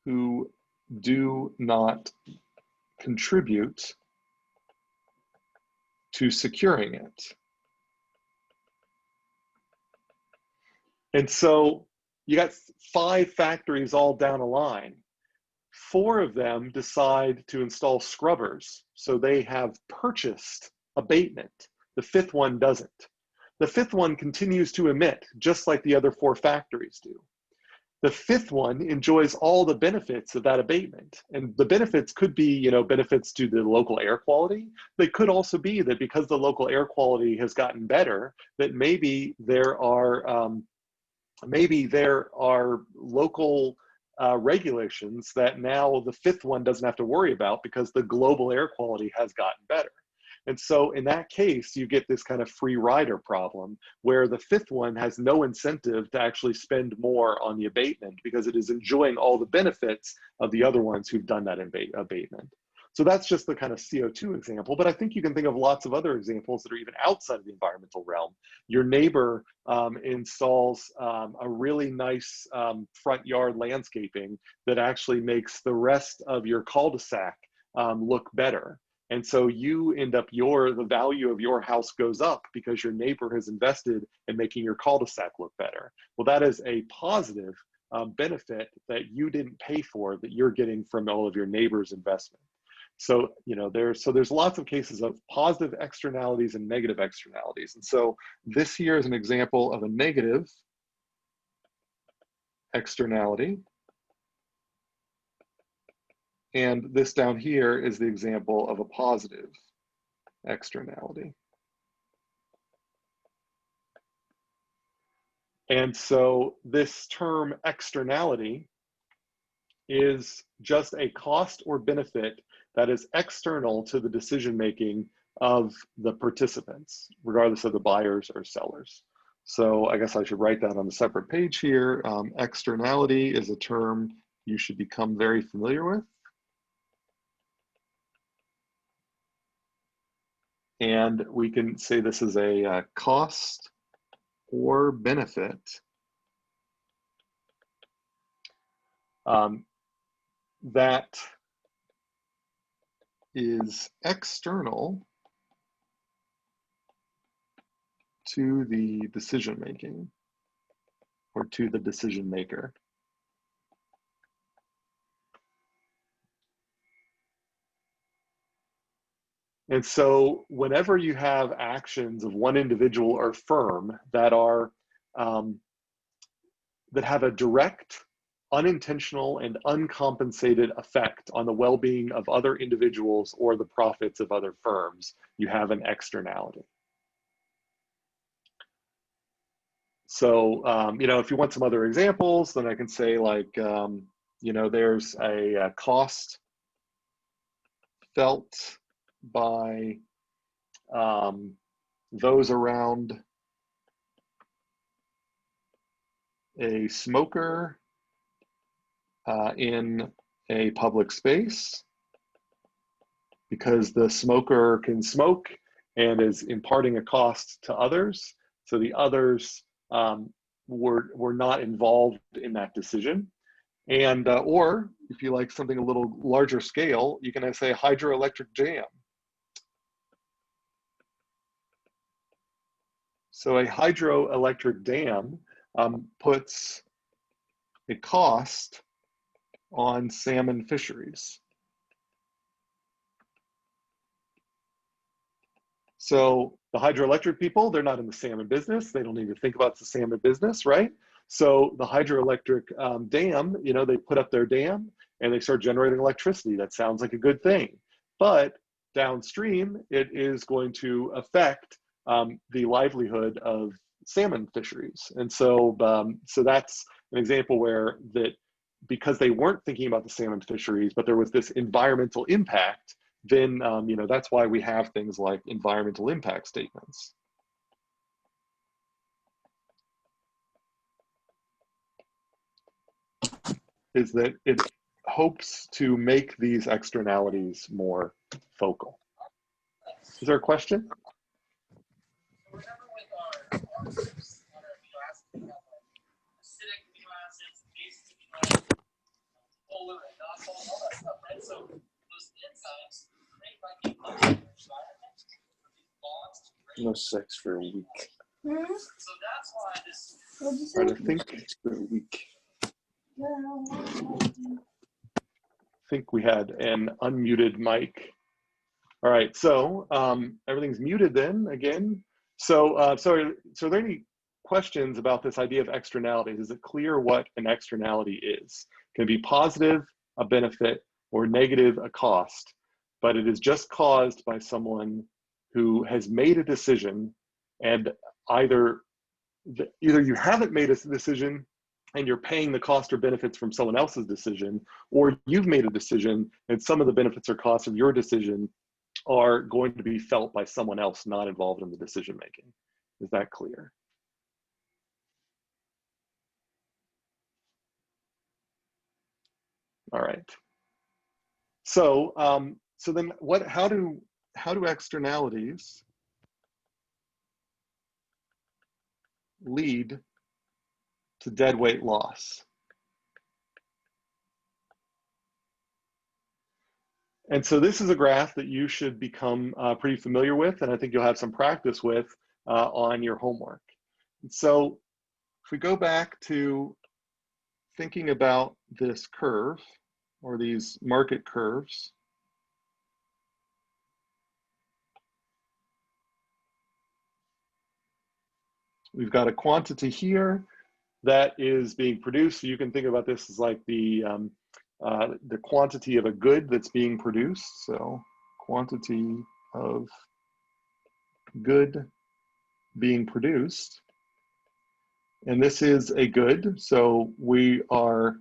who do not contribute to securing it. And so you got 5 factories all down a line. 4 of them decide to install scrubbers, so they have purchased abatement. The 5th one doesn't. The 5th one continues to emit, just like the other 4 factories do. The 5th one enjoys all the benefits of that abatement. And the benefits could be, benefits to the local air quality. They could also be that because the local air quality has gotten better, that maybe there are maybe there are local regulations that now the fifth one doesn't have to worry about because the global air quality has gotten better. And so in that case, you get this kind of free rider problem where the fifth one has no incentive to actually spend more on the abatement because it is enjoying all the benefits of the other ones who've done that abatement. So that's just the kind of CO2 example, but I think you can think of lots of other examples that are even outside of the environmental realm. Your neighbor installs a really nice front yard landscaping that actually makes the rest of your cul-de-sac look better. And so you end up, the value of your house goes up because your neighbor has invested in making your cul-de-sac look better. Well, that is a positive benefit that you didn't pay for that you're getting from all of your neighbor's investment. So, there's lots of cases of positive externalities and negative externalities. And so this here is an example of a negative externality. And this down here is the example of a positive externality. And so this term externality is just a cost or benefit that is external to the decision-making of the participants, regardless of the buyers or sellers. So I guess I should write that on a separate page here. Externality is a term you should become very familiar with. And we can say this is a cost or benefit that is external to the decision making or to the decision maker. And so whenever you have actions of one individual or firm that are that have a direct, unintentional, and uncompensated effect on the well-being of other individuals or the profits of other firms, you have an externality. So, if you want some other examples, then I can say like, there's a cost felt by those around a smoker in a public space because the smoker can smoke and is imparting a cost to others. So the others were not involved in that decision. And or if you like something a little larger scale, you can say hydroelectric dam. So a hydroelectric dam puts a cost on salmon fisheries. So the hydroelectric people, they're not in the salmon business. They don't need to think about the salmon business, right? So the hydroelectric dam, they put up their dam and they start generating electricity. That sounds like a good thing. But downstream, it is going to affect the livelihood of salmon fisheries. And so, so that's an example where because they weren't thinking about the salmon fisheries, but there was this environmental impact, then that's why we have things like environmental impact statements. Is that it hopes to make these externalities more focal. Is there a question? No sex for a week. Hmm? Right, I think we had an unmuted mic. All right, so everything's muted then again. So, so are there any questions about this idea of externalities? Is it clear what an externality is? It can be positive, a benefit, or negative, a cost, but it is just caused by someone who has made a decision and either either you haven't made a decision and you're paying the cost or benefits from someone else's decision, or you've made a decision and some of the benefits or costs of your decision are going to be felt by someone else not involved in the decision making. Is that clear? All right. So so then how do externalities lead to deadweight loss? And so this is a graph that you should become pretty familiar with, and I think you'll have some practice with on your homework. And so if we go back to thinking about this curve, or these market curves, we've got a quantity here that is being produced. So you can think about this as like the quantity of a good that's being produced. So quantity of good being produced. And this is a good. So we are,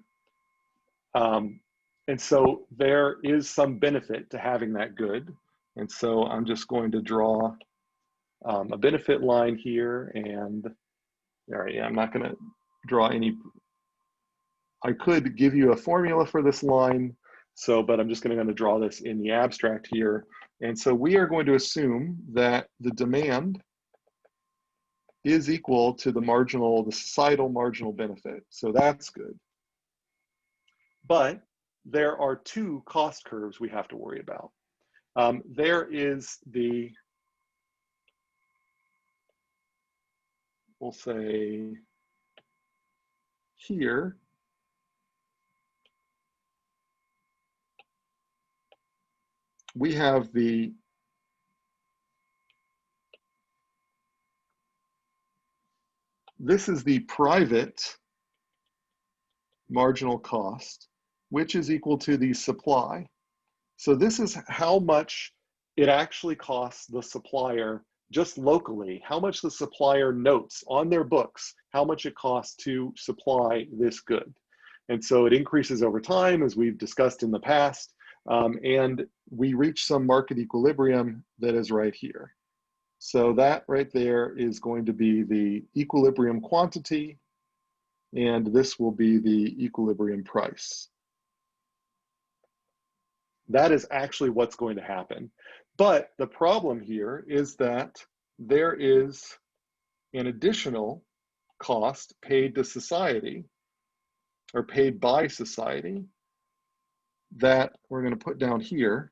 and so there is some benefit to having that good. And so I'm just going to draw a benefit line here, and all right, yeah, I'm not going to draw any. I could give you a formula for this line, so, but I'm just going to draw this in the abstract here. And so we are going to assume that the demand is equal to the societal marginal benefit. So that's good. But there are two cost curves we have to worry about. There is the, we'll say here, we have this is the private marginal cost, which is equal to the supply. So this is how much it actually costs the supplier just locally, how much the supplier notes on their books, how much it costs to supply this good. And so it increases over time, as we've discussed in the past, and we reach some market equilibrium that is right here. So that right there is going to be the equilibrium quantity, and this will be the equilibrium price. That is actually what's going to happen. But the problem here is that there is an additional cost paid to society, or paid by society, that we're going to put down here,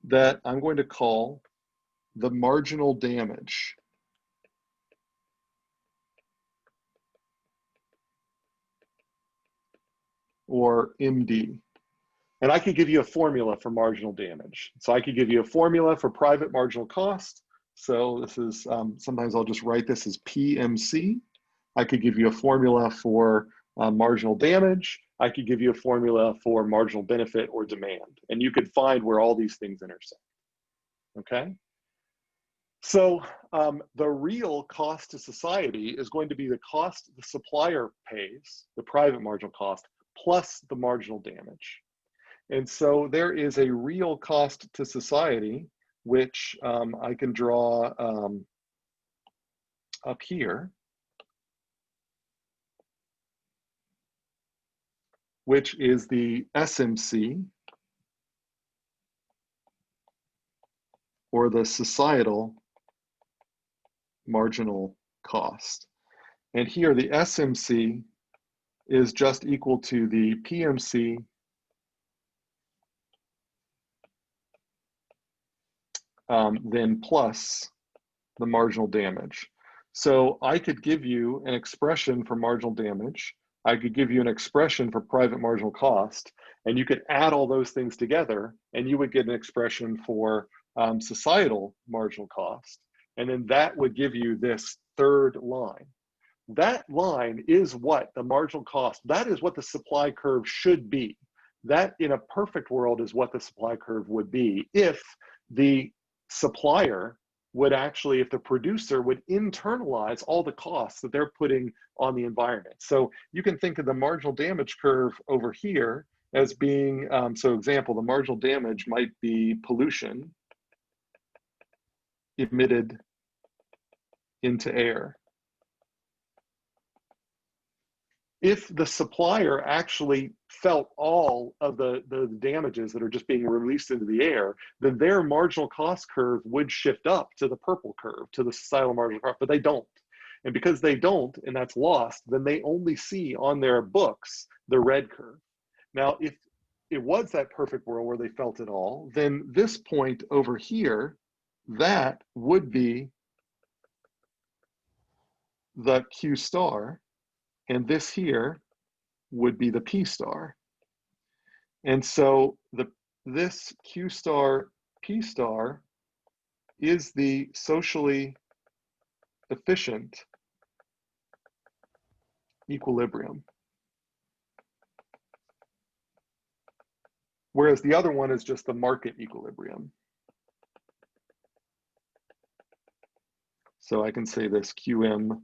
that I'm going to call the marginal damage. Or MD. And I could give you a formula for marginal damage. So I could give you a formula for private marginal cost. So this is, sometimes I'll just write this as PMC. I could give you a formula for marginal damage. I could give you a formula for marginal benefit or demand. And you could find where all these things intersect, okay? So the real cost to society is going to be the cost the supplier pays, the private marginal cost, plus the marginal damage. And so there is a real cost to society, which I can draw up here, which is the SMC, or the societal marginal cost. And here the SMC is just equal to the PMC then plus the marginal damage. So I could give you an expression for marginal damage. I could give you an expression for private marginal cost, and you could add all those things together, and you would get an expression for societal marginal cost. And then that would give you this third line. That line is what the marginal cost, that is what the supply curve should be. That in a perfect world is what the supply curve would be if the supplier would actually, if the producer would internalize all the costs that they're putting on the environment. So you can think of the marginal damage curve over here as being, so example, the marginal damage might be pollution emitted into air. If the supplier actually felt all of the damages that are just being released into the air, then their marginal cost curve would shift up to the purple curve, to the societal marginal cost, but they don't. And because they don't, and that's lost, then they only see on their books the red curve. Now, if it was that perfect world where they felt it all, then this point over here, that would be the Q star, and this here would be the P star. And so this Q star, P star is the socially efficient equilibrium. Whereas the other one is just the market equilibrium. So I can say this QM,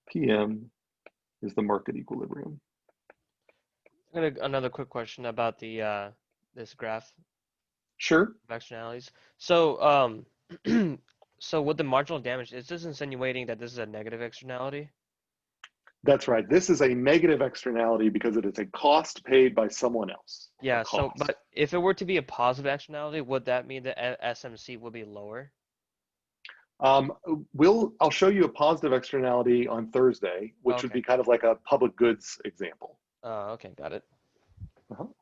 PM is the market equilibrium. Another quick question about the this graph Sure. of externalities. So so with the marginal damage, is this insinuating that this is a negative externality? That's right. This is a negative externality because it is a cost paid by someone else. Yeah, so but if it were to be a positive externality, would that mean that SMC would be lower? I'll show you a positive externality on Thursday, which would be kind of like a public goods example. Okay, got it. All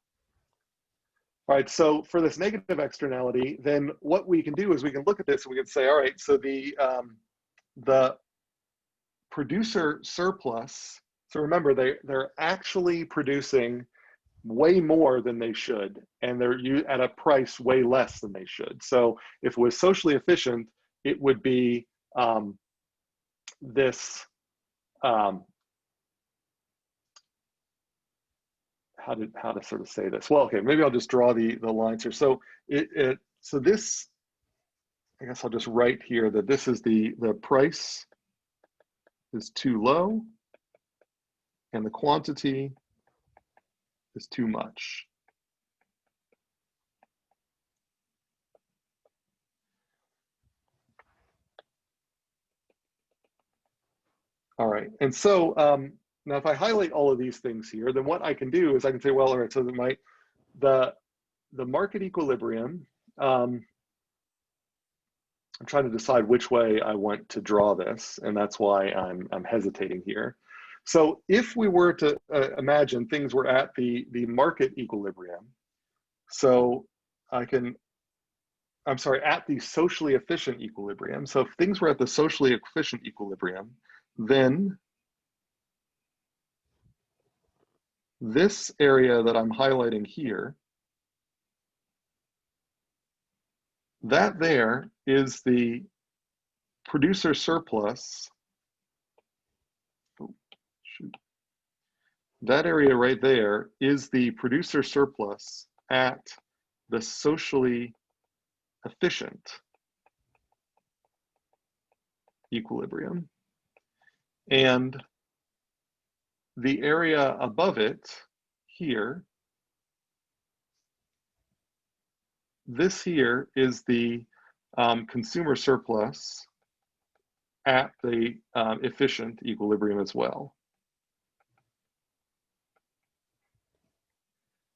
right, so for this negative externality, then what we can do is we can look at this and we can say, all right, so the producer surplus, so remember they're actually producing way more than they should, and they're at a price way less than they should. So if it was socially efficient, it would be this, how to sort of say this? Well, okay, maybe I'll just draw the lines here. So so this, I guess I'll just write here that this is the price is too low and the quantity is too much. All right, and so now if I highlight all of these things here, then what I can do is I can say, well, all right, so the market equilibrium, I'm trying to decide which way I want to draw this, and that's why I'm hesitating here. So if we were to imagine things were at the market equilibrium, so at the socially efficient equilibrium. So if things were at the socially efficient equilibrium, then this area that I'm highlighting here, that there is the producer surplus. Oh, shoot. That area right there is the producer surplus at the socially efficient equilibrium. And the area above it here, this here is the consumer surplus at the efficient equilibrium as well.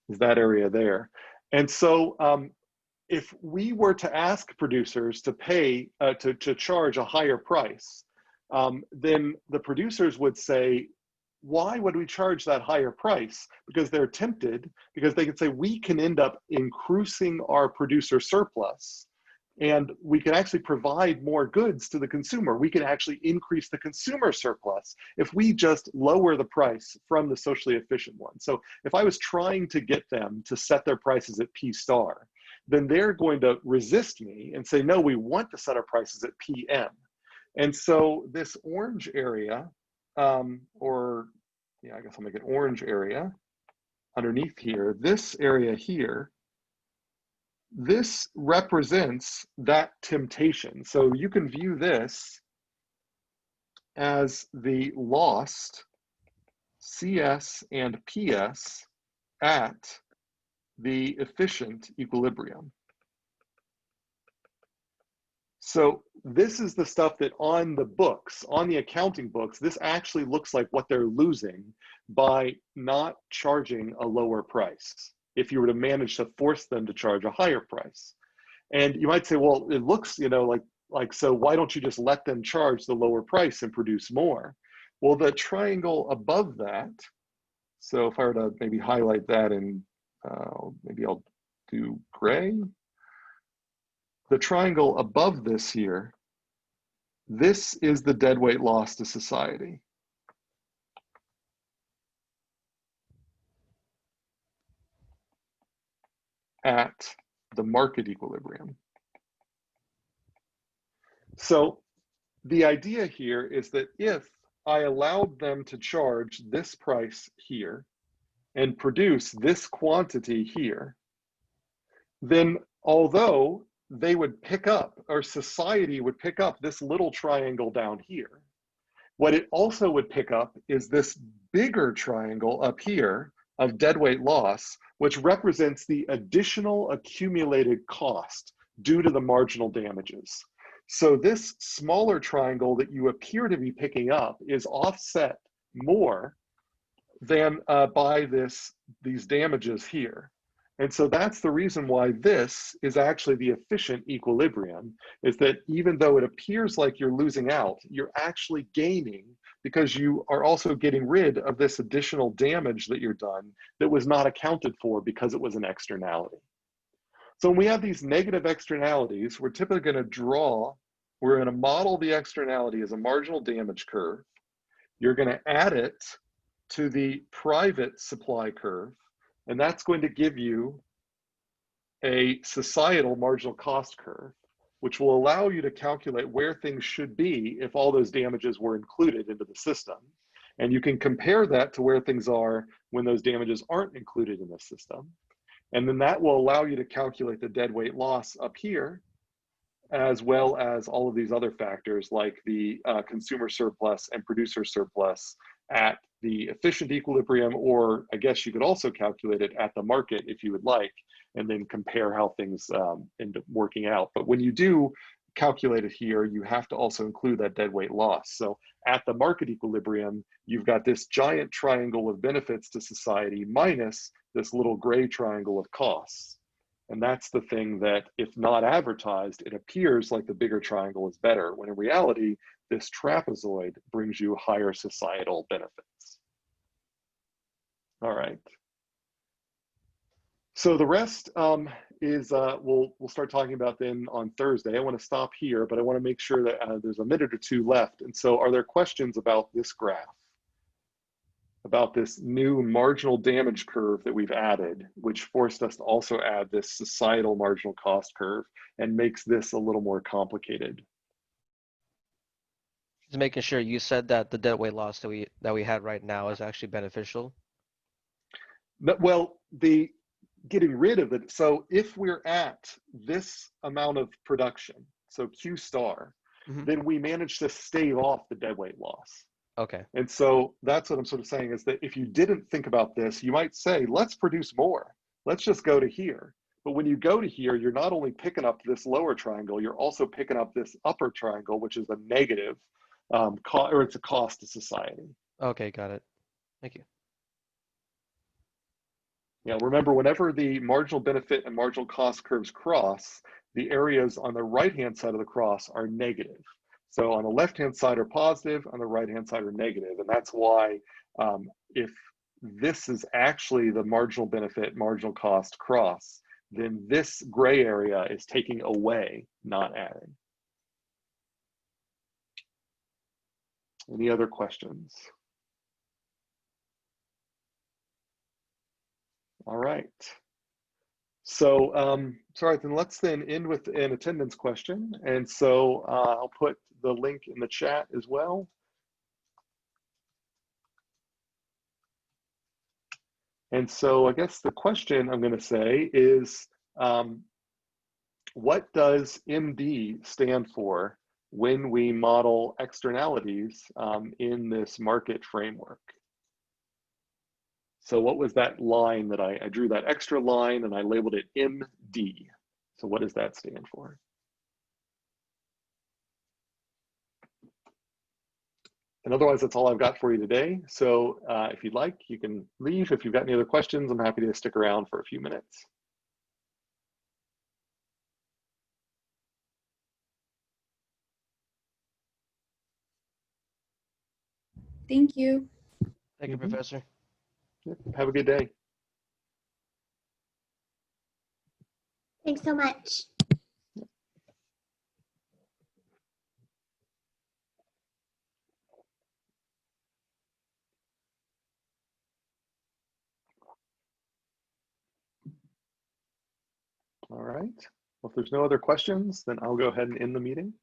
Is that area there. And so if we were to ask producers to pay, to charge a higher price, then the producers would say, why would we charge that higher price? Because they're tempted, because they could say we can end up increasing our producer surplus and we can actually provide more goods to the consumer. We can actually increase the consumer surplus if we just lower the price from the socially efficient one. So if I was trying to get them to set their prices at P star, then they're going to resist me and say, no, we want to set our prices at PM. And so this orange area, I guess I'll make it orange area underneath here, this area here, this represents that temptation. So you can view this as the lost CS and PS at the efficient equilibrium. So this is the stuff that on the books, on the accounting books, this actually looks like what they're losing by not charging a lower price, if you were to manage to force them to charge a higher price. And you might say, well, it looks, you know, like so why don't you just let them charge the lower price and produce more? Well, the triangle above that, so if I were to maybe highlight that in, maybe I'll do gray. The triangle above this here, this is the deadweight loss to society. At the market equilibrium. So the idea here is that if I allowed them to charge this price here and produce this quantity here, then although they would pick up, or society would pick up this little triangle down here, what it also would pick up is this bigger triangle up here of deadweight loss, which represents the additional accumulated cost due to the marginal damages. So this smaller triangle that you appear to be picking up is offset more than by these damages here. And so that's the reason why this is actually the efficient equilibrium, is that even though it appears like you're losing out, you're actually gaining because you are also getting rid of this additional damage that you're done that was not accounted for because it was an externality. So when we have these negative externalities, we're typically going to we're going to model the externality as a marginal damage curve. You're going to add it to the private supply curve, and that's going to give you a societal marginal cost curve, which will allow you to calculate where things should be if all those damages were included into the system. And you can compare that to where things are when those damages aren't included in the system. And then that will allow you to calculate the deadweight loss up here, as well as all of these other factors like the consumer surplus and producer surplus at the efficient equilibrium, or I guess you could also calculate it at the market if you would like, and then compare how things end up working out. But when you do calculate it here, you have to also include that deadweight loss. So at the market equilibrium, you've got this giant triangle of benefits to society minus this little gray triangle of costs. And that's the thing that, if not advertised, it appears like the bigger triangle is better, when in reality, this trapezoid brings you higher societal benefits. All right. So the rest is we'll start talking about then on Thursday. I want to stop here, but I want to make sure that there's a minute or two left. And so are there questions about this graph? About this new marginal damage curve that we've added, which forced us to also add this societal marginal cost curve and makes this a little more complicated. Just making sure you said that the deadweight loss that we had right now is actually beneficial. Well, the getting rid of it. So if we're at this amount of production, so Q star, then we manage to stave off the deadweight loss. Okay. And so that's what I'm sort of saying, is that if you didn't think about this, you might say, let's produce more. Let's just go to here. But when you go to here, you're not only picking up this lower triangle, you're also picking up this upper triangle, which is a negative, or it's a cost to society. Okay, got it. Thank you. Yeah, remember, whenever the marginal benefit and marginal cost curves cross, the areas on the right-hand side of the cross are negative. So on the left-hand side are positive, on the right-hand side are negative. And that's why if this is actually the marginal benefit, marginal cost cross, then this gray area is taking away, not adding. Any other questions? All right. So, sorry, then let's then end with an attendance question. And so I'll put the link in the chat as well. And so I guess the question I'm going to say is, what does MD stand for when we model externalities in this market framework? So what was that line that I drew that extra line and I labeled it MD? So what does that stand for? And otherwise, that's all I've got for you today. So if you'd like, you can leave. If you've got any other questions, I'm happy to stick around for a few minutes. Thank you. Thank you, Professor. Yep. Have a good day. Thanks so much. All right. Well, if there's no other questions, then I'll go ahead and end the meeting.